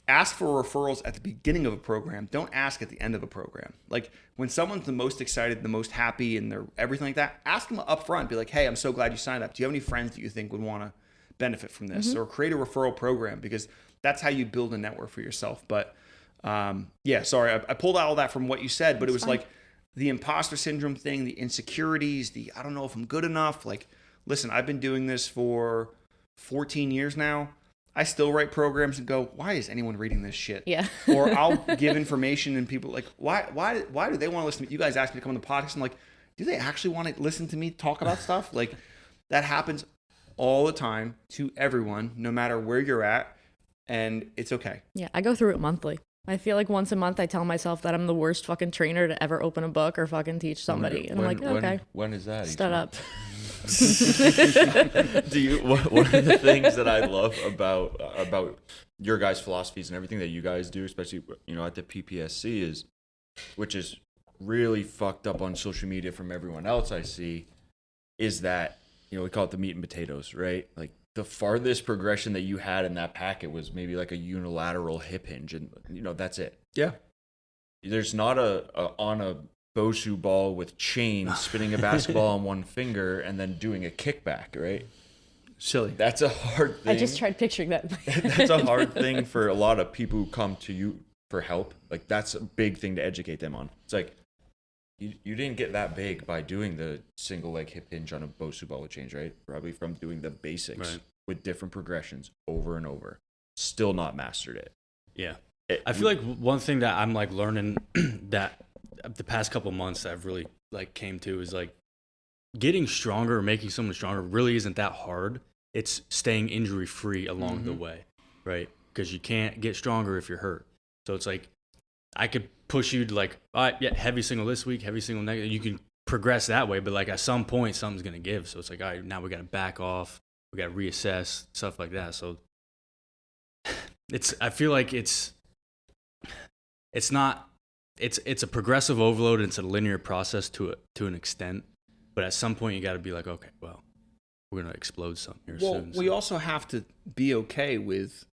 Ask for referrals at the beginning of a program. Don't ask at the end of a program. Like when someone's the most excited, the most happy, and they're everything like that, ask them up front. Be like, hey, I'm so glad you signed up. Do you have any friends that you think would want to benefit from this? Mm-hmm. Or create a referral program, because that's how you build a network for yourself. But sorry, I pulled out all that from what you said, but it was fine. Like the imposter syndrome thing, the insecurities, I don't know if I'm good enough. Like, listen, I've been doing this for 14 years now. I still write programs and go, why is anyone reading this shit? Yeah. Or I'll give information and people like, why do they want to listen to me? You guys ask me to come on the podcast. I'm like, do they actually want to listen to me talk about stuff? Like that happens all the time to everyone, no matter where you're at. And it's okay. Yeah. I go through it monthly. I feel like once a month I tell myself that I'm the worst fucking trainer to ever open a book or fucking teach somebody. And I'm like, okay. When is that? Shut up. One of the things that I love about your guys' philosophies and everything that you guys do, especially at the PPSC, is, which is really fucked up on social media from everyone else I see, is that we call it the meat and potatoes, right? Like the farthest progression that you had in that packet was maybe like a unilateral hip hinge, and that's it. Yeah. There's not on a Bosu ball with chains, spinning a basketball on one finger and then doing a kickback, right? Silly. That's a hard thing. I just tried picturing that. That's a hard thing for a lot of people who come to you for help. Like that's a big thing to educate them on. It's like you didn't get that big by doing the single leg hip hinge on a Bosu ball with chains, right? Probably from doing the basics with different progressions over and over. Still not mastered it. Yeah. I feel like one thing that I'm like learning that the past couple months that I've really like came to is like getting stronger or making someone stronger really isn't that hard. It's staying injury free along the way, right? Because you can't get stronger if you're hurt. So it's like I could push you to like, all right, yeah, heavy single this week, heavy single next. You can progress that way, but like at some point something's gonna give. So it's like, all right, now we got to back off, we got to reassess, stuff like that. So I feel like it's not. It's a progressive overload and it's a linear process to an extent, but at some point you got to be like, okay, well, we're gonna explode something here soon. Well, we also have to be okay with,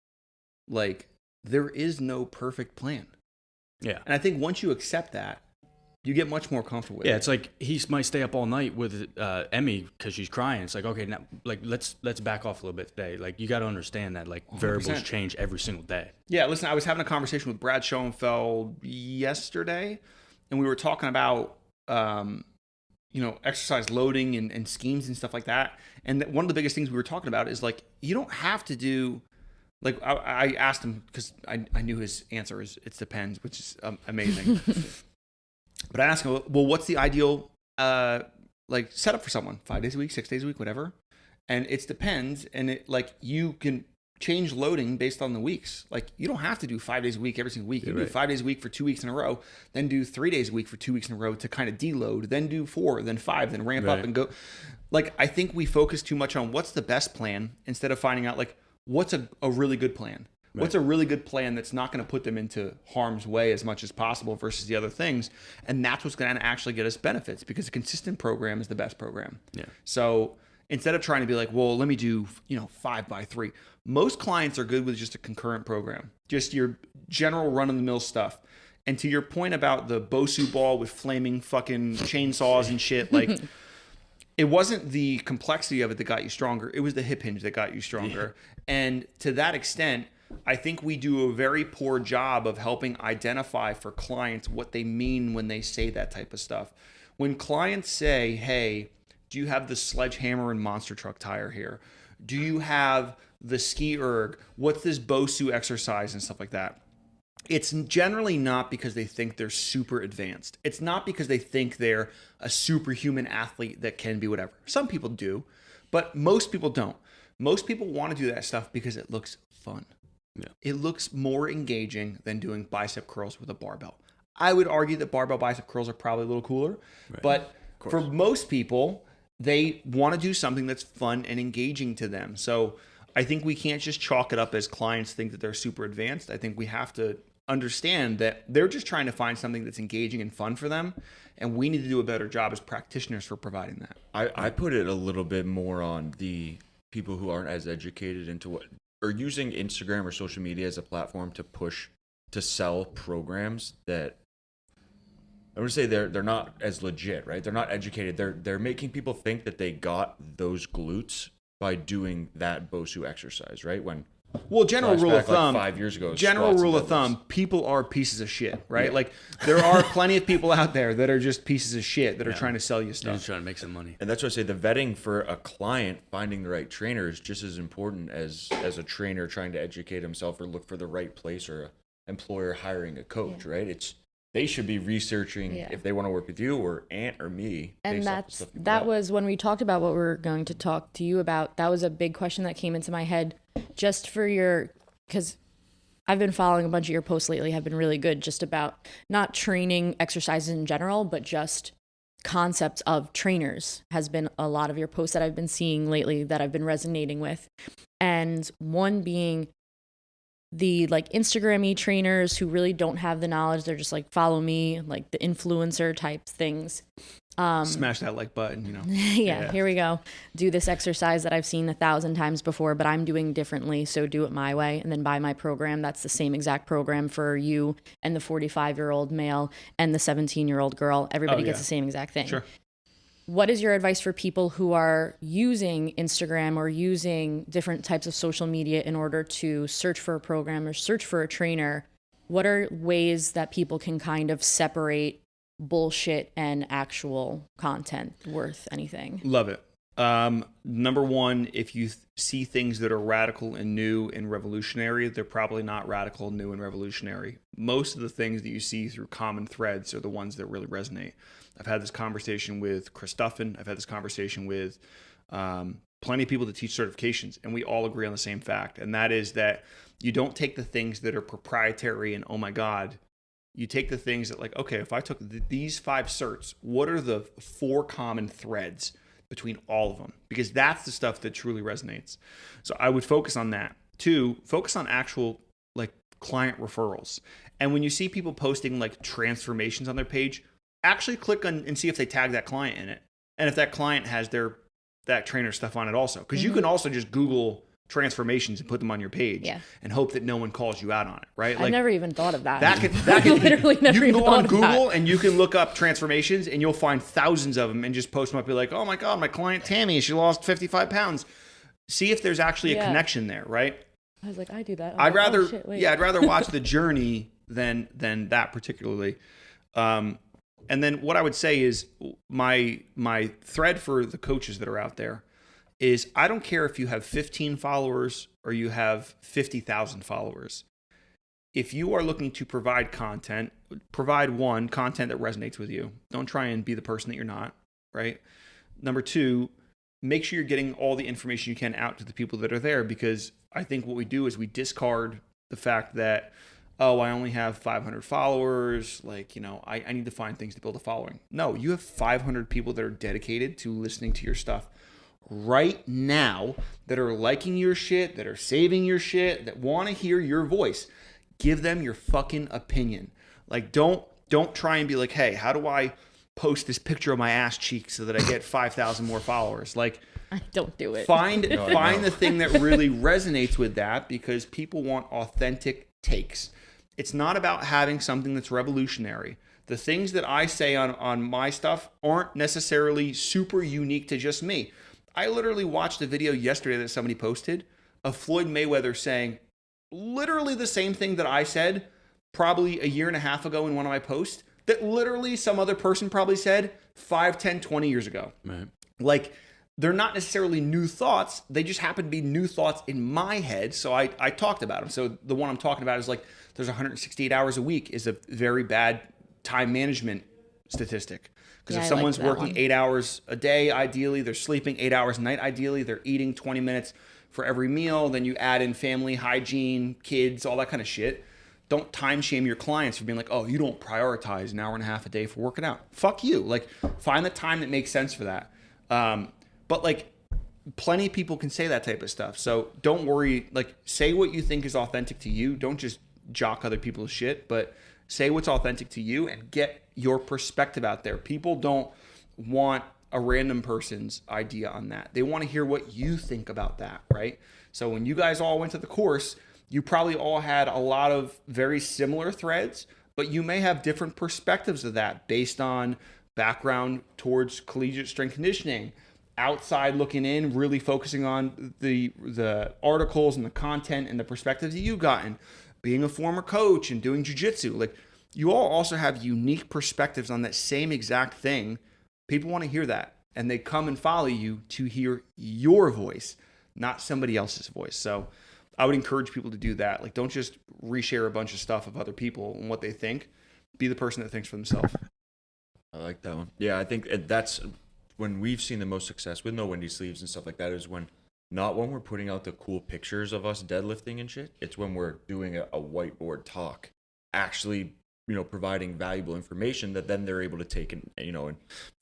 like, there is no perfect plan. Yeah, and I think once you accept that, you get much more comfortable with it. Yeah, it's like he might stay up all night with Emmy because she's crying. It's like, okay, now like let's back off a little bit today. Like you got to understand that like 100%. Variables change every single day. Yeah, listen, I was having a conversation with Brad Schoenfeld yesterday, and we were talking about exercise loading and schemes and stuff like that. And one of the biggest things we were talking about is like you don't have to do. Like I asked him because I knew his answer is it depends, which is amazing. But I asked him, well, what's the ideal setup for someone? 5 days a week, 6 days a week, whatever. And it depends. And it like you can change loading based on the weeks. Like you don't have to do 5 days a week every single week. You do 5 days a week for 2 weeks in a row, then do 3 days a week for 2 weeks in a row to kind of deload, then do 4, then 5, then ramp up and go. Like I think we focus too much on what's the best plan instead of finding out like what's a really good plan. What's a really good plan that's not going to put them into harm's way as much as possible versus the other things? And that's what's going to actually get us benefits, because a consistent program is the best program. Yeah. So instead of trying to be like, well, let me do, 5x3. Most clients are good with just a concurrent program, just your general run-of-the-mill stuff. And to your point about the Bosu ball with flaming fucking chainsaws and shit, like it wasn't the complexity of it that got you stronger. It was the hip hinge that got you stronger. Yeah. And to that extent, I think we do a very poor job of helping identify for clients what they mean when they say that type of stuff. When clients say, hey, do you have the sledgehammer and monster truck tire here? Do you have the ski erg? What's this Bosu exercise and stuff like that? It's generally not because they think they're super advanced. It's not because they think they're a superhuman athlete that can be whatever. Some people do, but most people don't. Most people want to do that stuff because it looks fun. Yeah. It looks more engaging than doing bicep curls with a barbell. I would argue that barbell bicep curls are probably a little cooler, but for most people, they want to do something that's fun and engaging to them. So I think we can't just chalk it up as clients think that they're super advanced. I think we have to understand that they're just trying to find something that's engaging and fun for them, and we need to do a better job as practitioners for providing that. I put it a little bit more on the people who aren't as educated into what, or using Instagram or social media as a platform to sell programs that I would say they're not as legit, right? They're not educated. They're making people think that they got those glutes by doing that Bosu exercise, right? General rule of thumb, like 5 years ago, people are pieces of shit, right? Yeah. Like there are plenty of people out there that are just pieces of shit that are trying to sell you stuff. They're just trying to make some money. And that's why I say the vetting for a client, finding the right trainer is just as important as a trainer trying to educate himself or look for the right place, or an employer hiring a coach, right? They should be researching if they want to work with you or Ant or me. And that was when we talked about what we're going to talk to you about. That was a big question that came into my head just for because I've been following a bunch of your posts lately, have been really good just about not training exercises in general, but just concepts of trainers has been a lot of your posts that I've been seeing lately that I've been resonating with. And one being the like Instagram-y trainers who really don't have the knowledge. They're just like, follow me, like the influencer type things. Smash that like button, Here we go. Do this exercise that I've seen 1,000 times before, but I'm doing differently. So do it my way and then buy my program. That's the same exact program for you and the 45-year-old male and the 17-year-old girl. Everybody gets the same exact thing. Sure. What is your advice for people who are using Instagram or using different types of social media in order to search for a program or search for a trainer? What are ways that people can kind of separate bullshit and actual content worth anything? Love it. Number one, if you see things that are radical and new and revolutionary, they're probably not radical, new, and revolutionary. Most of the things that you see through common threads are the ones that really resonate. I've had this conversation with Chris Duffin. I've had this conversation with plenty of people that teach certifications, and we all agree on the same fact, and that is that you don't take the things that are proprietary and, oh my God, you take the things that like, okay, if I took these 5 certs, what are the 4 common threads between all of them? Because that's the stuff that truly resonates. So I would focus on that. 2, focus on actual like client referrals. And when you see people posting like transformations on their page, actually click on and see if they tag that client in it. And if that client has that trainer stuff on it also. Because you can also just Google transformations and put them on your page and hope that no one calls you out on it, right? I've never even thought of that. That could literally never you can even go thought on of Google that. and you can look up transformations and you'll find thousands of them and just post them up. Be like, oh my God, my client Tammy, she lost 55 pounds. See if there's actually a connection there, right? I was like, I do that. I'd rather watch the journey than that particularly. And then what I would say is my thread for the coaches that are out there is I don't care if you have 15 followers or you have 50,000 followers. If you are looking to provide content, provide content that resonates with you. Don't try and be the person that you're not, right? Number 2, make sure you're getting all the information you can out to the people that are there, because I think what we do is we discard the fact that, oh, I only have 500 followers. Like, I need to find things to build a following. No, you have 500 people that are dedicated to listening to your stuff right now, that are liking your shit, that are saving your shit, that want to hear your voice. Give them your fucking opinion. Like, don't try and be like, hey, how do I post this picture of my ass cheeks so that I get 5,000 more followers? Like, Don't do it. Find the thing that really resonates with that, because people want authentic takes. It's not about having something that's revolutionary. The things that I say on my stuff aren't necessarily super unique to just me. I literally watched a video yesterday that somebody posted of Floyd Mayweather saying literally the same thing that I said probably a year and a half ago in one of my posts, that literally some other person probably said 5, 10, 20 years ago. Right. Like, they're not necessarily new thoughts. They just happen to be new thoughts in my head. So I talked about them. So the one I'm talking about is like, there's 168 hours a week is a very bad time management statistic. Because if someone's working 8 hours a day, ideally, they're sleeping 8 hours a night, ideally, they're eating 20 minutes for every meal. Then you add in family, hygiene, kids, all that kind of shit. Don't time shame your clients for being like, oh, you don't prioritize an hour and a half a day for working out. Fuck you. Like, find the time that makes sense for that. But like, plenty of people can say that type of stuff. So don't worry. Like, say what you think is authentic to you. Don't just jock other people's shit, but say what's authentic to you and get your perspective out there. People don't want a random person's idea on that. They want to hear what you think about that, right? So when you guys all went to the course, you probably all had a lot of very similar threads, but you may have different perspectives of that based on background towards collegiate strength conditioning, outside looking in, really focusing on the articles and the content and the perspectives that you've gotten, being a former coach and doing jiu-jitsu. Like, you all also have unique perspectives on that same exact thing. People want to hear that, and they come and follow you to hear your voice, not somebody else's voice. So I would encourage people to do that. Like, don't just reshare a bunch of stuff of other people and what they think. Be the person that thinks for themselves. I like that one. Yeah, I think that's when we've seen the most success with no windy sleeves and stuff like that, is when we're putting out the cool pictures of us deadlifting and shit. It's when we're doing a whiteboard talk, actually, providing valuable information that then they're able to take and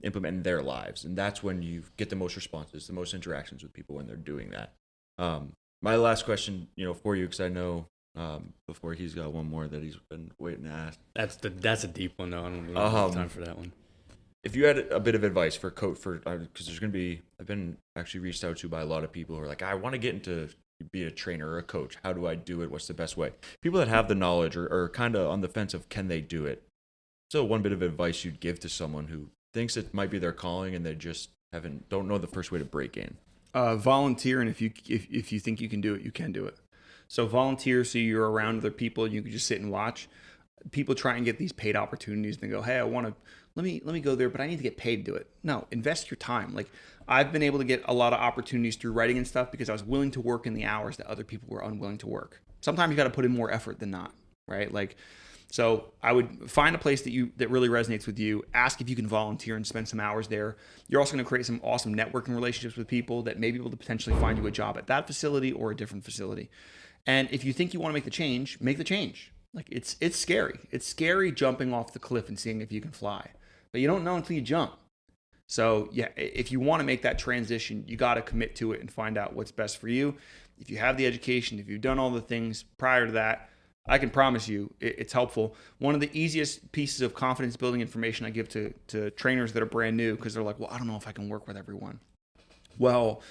implement in their lives. And that's when you get the most responses, the most interactions with people when they're doing that. My last question, for you, because I know before he's got one more that he's been waiting to ask. That's a deep one though. I don't really have time for that one. If you had a bit of advice for coach, because there's going to be, I've been actually reached out to by a lot of people who are like, I want to get into be a trainer or a coach. How do I do it? What's the best way? People that have the knowledge or kind of on the fence of can they do it? So one bit of advice you'd give to someone who thinks it might be their calling and they just don't know the first way to break in. Volunteer, and if you think you can do it, you can do it. So volunteer, so you're around other people and you can just sit and watch. People try and get these paid opportunities and they go, hey, I want to, let me go there, but I need to get paid to do it. No, invest your time. Like, I've been able to get a lot of opportunities through writing and stuff because I was willing to work in the hours that other people were unwilling to work. Sometimes you got to put in more effort than not, right? Like, so I would find a place that really resonates with you. Ask if you can volunteer and spend some hours there. You're also going to create some awesome networking relationships with people that may be able to potentially find you a job at that facility or a different facility. And if you think you want to make the change, make the change. Like, it's scary. It's scary jumping off the cliff and seeing if you can fly, but you don't know until you jump. So yeah, if you want to make that transition, you got to commit to it and find out what's best for you. If you have the education, if you've done all the things prior to that, I can promise you it's helpful. One of the easiest pieces of confidence building information I give to trainers that are brand new, because they're like, well, I don't know if I can work with everyone. Well,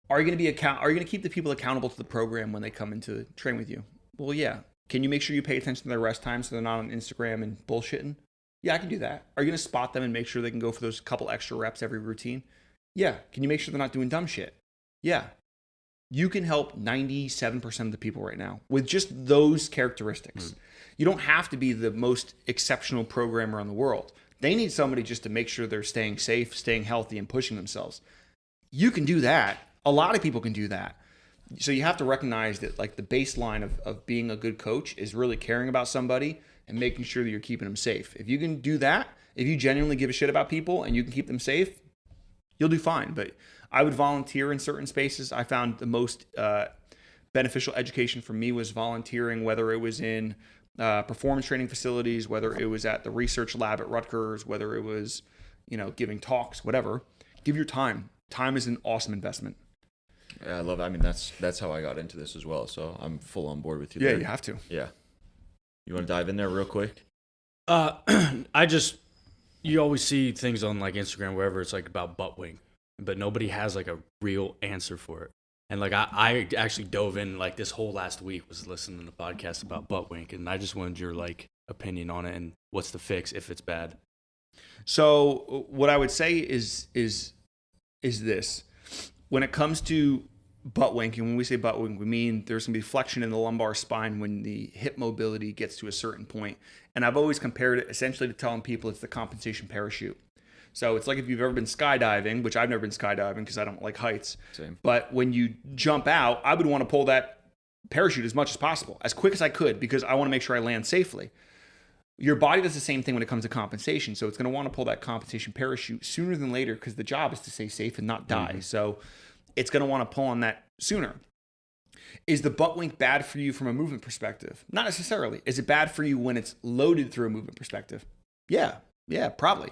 are you going to keep the people accountable to the program when they come in to train with you? Well, yeah. Can you make sure you pay attention to their rest time so they're not on Instagram and bullshitting? Yeah, I can do that. Are you going to spot them and make sure they can go for those couple extra reps every routine? Yeah. Can you make sure they're not doing dumb shit? Yeah. You can help 97% of the people right now with just those characteristics. You don't have to be the most exceptional programmer in the world. They need somebody just to make sure they're staying safe, staying healthy, and pushing themselves. You can do that. A lot of people can do that. So you have to recognize that, like, the baseline of being a good coach is really caring about somebody and making sure that you're keeping them safe. If you can do that, if you genuinely give a shit about people and you can keep them safe, you'll do fine. But I would volunteer in certain spaces. I found the most beneficial education for me was volunteering, whether it was in performance training facilities, whether it was at the research lab at Rutgers, whether it was, giving talks, whatever. Give your time. Time is an awesome investment. Yeah, I love it. I mean, that's how I got into this as well. So I'm full on board with you. Yeah, there. you have to. Yeah. You want to dive in there real quick? You always see things on like Instagram, wherever it's like about butt wing, but nobody has like a real answer for it. And like I actually dove in like this whole last week was listening to the podcast about butt wink, and I just wanted your like opinion on it and what's the fix if it's bad. So what I would say is this: when it comes to butt wink, and when we say butt wink, we mean there's gonna be flexion in the lumbar spine when the hip mobility gets to a certain point. And I've always compared it essentially to telling people it's the compensation parachute. So it's like if you've ever been skydiving, which I've never been skydiving because I don't like heights. Same. But when you jump out, I would want to pull that parachute as much as possible, as quick as I could, because I want to make sure I land safely. Your body does the same thing when it comes to compensation. So it's going to want to pull that compensation parachute sooner than later because the job is to stay safe and not die. Mm-hmm. So it's going to want to pull on that sooner. Is the butt wink bad for you from a movement perspective? Not necessarily. Is it bad for you when it's loaded through a movement perspective? Yeah, probably.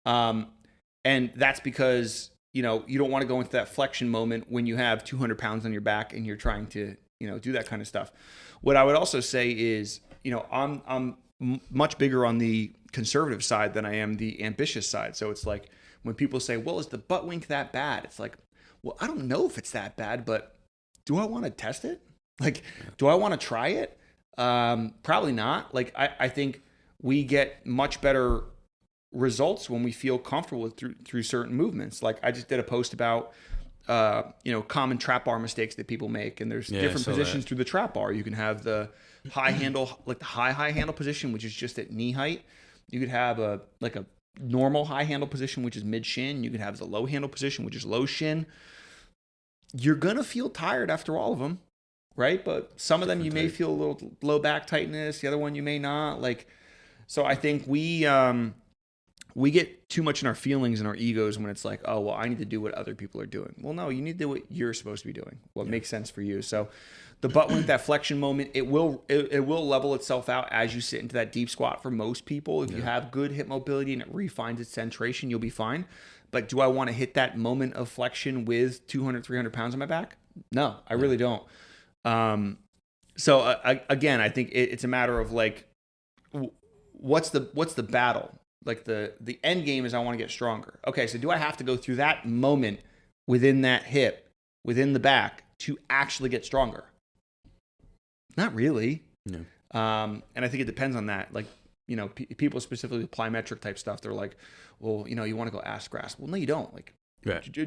And that's because, you don't want to go into that flexion moment when you have 200 pounds on your back and you're trying to, do that kind of stuff. What I would also say is, I'm much bigger on the conservative side than I am the ambitious side. So it's like when people say, well, is the butt wink that bad? It's like, well, I don't know if it's that bad, but do I want to test it? Like, do I want to try it? Probably not. Like, I think we get much better results when we feel comfortable through certain movements. Like I just did a post about, common trap bar mistakes that people make. And there's different positions through the trap bar. You can have the high handle, like the high handle position, which is just at knee height. You could have a normal high handle position, which is mid shin. You could have the low handle position, which is low shin. You're going to feel tired after all of them, right? But some of them you may feel a little low back tightness. The other one you may not. So I think we get too much in our feelings and our egos when it's like, oh, well, I need to do what other people are doing. Well, no, you need to do what you're supposed to be doing. What makes sense for you. So the butt wink, that flexion moment, it will level itself out as you sit into that deep squat for most people. If you have good hip mobility and it refines its centration, you'll be fine. But do I want to hit that moment of flexion with 200, 300 pounds on my back? No, I really don't. So again, I think it's a matter of like, what's the battle? Like the end game is I want to get stronger. Okay, so do I have to go through that moment within that hip, within the back to actually get stronger? Not really. No. And I think it depends on that. Like, people specifically with plyometric type stuff, they're like, well, you want to go ass grass. Well, no, you don't. Like,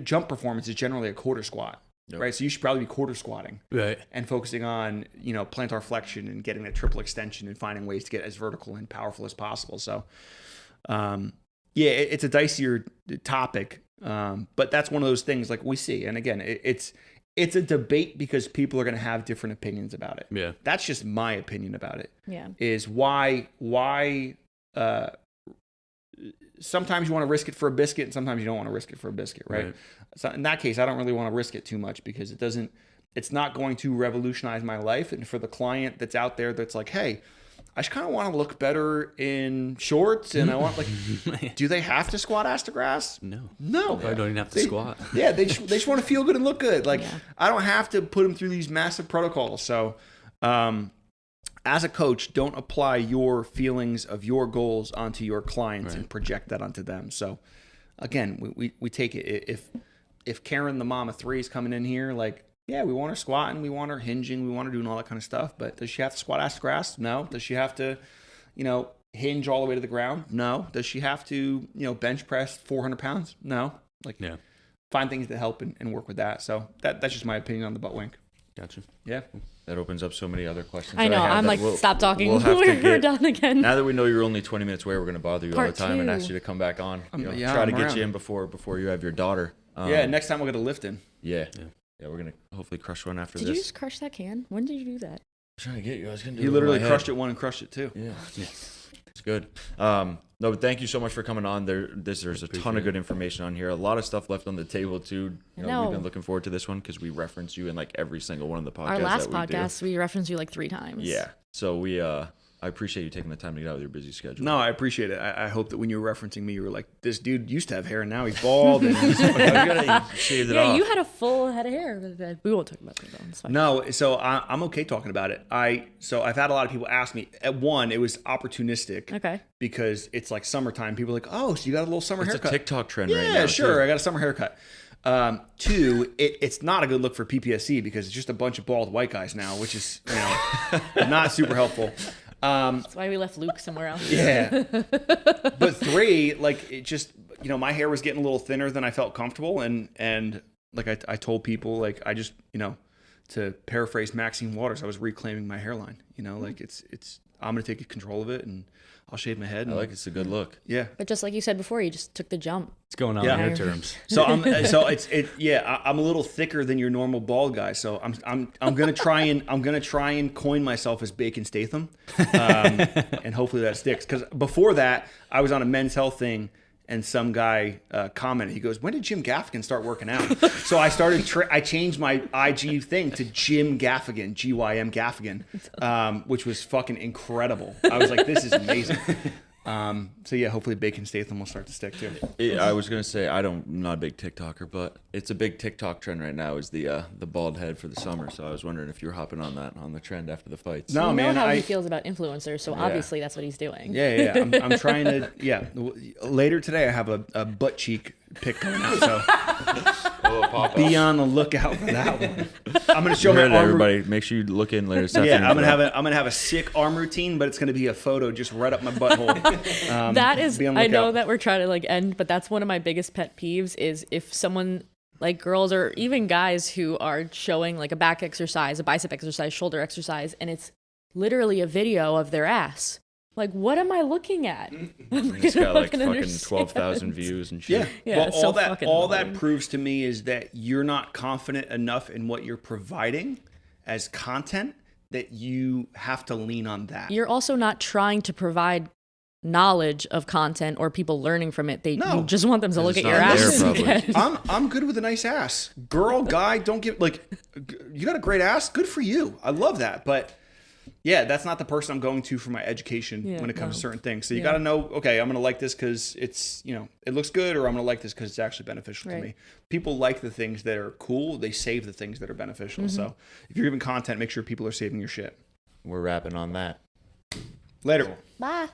jump performance is generally a quarter squat, right? So you should probably be quarter squatting, right? And focusing on, plantar flexion and getting that triple extension and finding ways to get as vertical and powerful as possible. So, it's a dicier topic, but that's one of those things like we see. And again, it's a debate because people are going to have different opinions about it. Yeah, that's just my opinion about it. Yeah, is why sometimes you want to risk it for a biscuit and sometimes you don't want to risk it for a biscuit, right? So in that case, I don't really want to risk it too much because it's not going to revolutionize my life. And for the client that's out there that's like, hey, I just kind of want to look better in shorts, and I want do they have to squat ass to grass? No. I don't even have to squat. Yeah, they just want to feel good and look good. I don't have to put them through these massive protocols. So, as a coach, don't apply your feelings of your goals onto your clients and project that onto them. So, again, we take it. If Karen, the mom of three, is coming in here, yeah, we want her squatting, we want her hinging, we want her doing all that kind of stuff. But does she have to squat ass to grass? No. Does she have to, hinge all the way to the ground? No. Does she have to, bench press 400 pounds? No. Find things that help and work with that. So that's just my opinion on the butt wink. Gotcha. Yeah. That opens up so many other questions. I know. I'm stop talking. We're done again. Now that we know you're only 20 minutes away, we're going to bother you all the time and ask you to come back on. Try to get you in before you have your daughter. Next time we'll get a lift in. Yeah, we're going to hopefully crush one after this. Did you just crush that can? When did you do that? I'm trying to get you. I was going to do You literally crushed it one and crushed it two. Yeah. good. No, but thank you so much for coming on. There's a ton of good information on here. A lot of stuff left on the table too. We've been looking forward to this one because we reference you in like every single one of the podcasts. Our last podcast, we referenced you like 3 times. Yeah. So I appreciate you taking the time to get out of your busy schedule. No, I appreciate it. I hope that when you were referencing me, you were like, this dude used to have hair and now he's bald. And he's shaved it off. You had a full head of hair. We won't talk about that though. It's fine. No, so I'm okay talking about it. So I've had a lot of people ask me. At one, it was opportunistic. Okay. Because it's like summertime. People are like, oh, so you got a little summer haircut. It's a TikTok trend right now. Yeah, sure. Too. I got a summer haircut. 2, it's not a good look for PPSC because it's just a bunch of bald white guys now, which is not super helpful. That's why we left Luke somewhere else. Yeah. But 3, like it just, my hair was getting a little thinner than I felt comfortable. And like I told people, like I just, to paraphrase Maxine Waters, I was reclaiming my hairline, like it's, I'm going to take control of it and I'll shave my head. I like it's a good look. Yeah. But just like you said before, you just took the jump. It's going on in your terms. So I'm a little thicker than your normal bald guy. So I'm gonna try and coin myself as Bacon Statham, and hopefully that sticks. Because before that, I was on a Men's Health thing, and some guy commented. He goes, "When did Jim Gaffigan start working out?" So I started. I changed my IG thing to Jim Gaffigan, GYM Gaffigan, which was fucking incredible. I was like, "This is amazing." So yeah, hopefully Bacon Statham will start to stick too. I was gonna say I'm not a big TikToker, but it's a big TikTok trend right now. Is the bald head for the summer? So I was wondering if you were hopping on the trend after the fights. No, you know man. how he feels about influencers, so Yeah. obviously that's what he's doing. Yeah. I'm trying to. Yeah. Later today, I have a butt cheek pic coming out. So be on the lookout for that one. I'm gonna show my arm. Everybody, make sure you look in later. Yeah, I'm gonna have a sick arm routine, but it's gonna be a photo just right up my butthole. That is, be on the I know lookout. that we're trying to like end, but that's one of my biggest pet peeves is if someone, like girls or even guys who are showing like a back exercise, a bicep exercise, shoulder exercise, and it's literally a video of their ass. Like, what am I looking at? It's got like fucking 12,000 views and shit. Yeah, well, it's so fucking all that annoying. proves to me is that you're not confident enough in what you're providing as content that you have to lean on that. You're also not trying to provide knowledge of content or people learning from it. You just want them to look at not your there, ass. probably. I'm good with a nice ass. Girl, guy, don't give you got a great ass. Good for you. I love that. But yeah, that's not the person I'm going to for my education when it comes to certain things. So you got to know, okay, I'm going to like this because it's, it looks good, or I'm going to like this because it's actually beneficial to me. People like the things that are cool. They save the things that are beneficial. So if you're giving content, make sure people are saving your shit. We're wrapping on that. Later. Bye.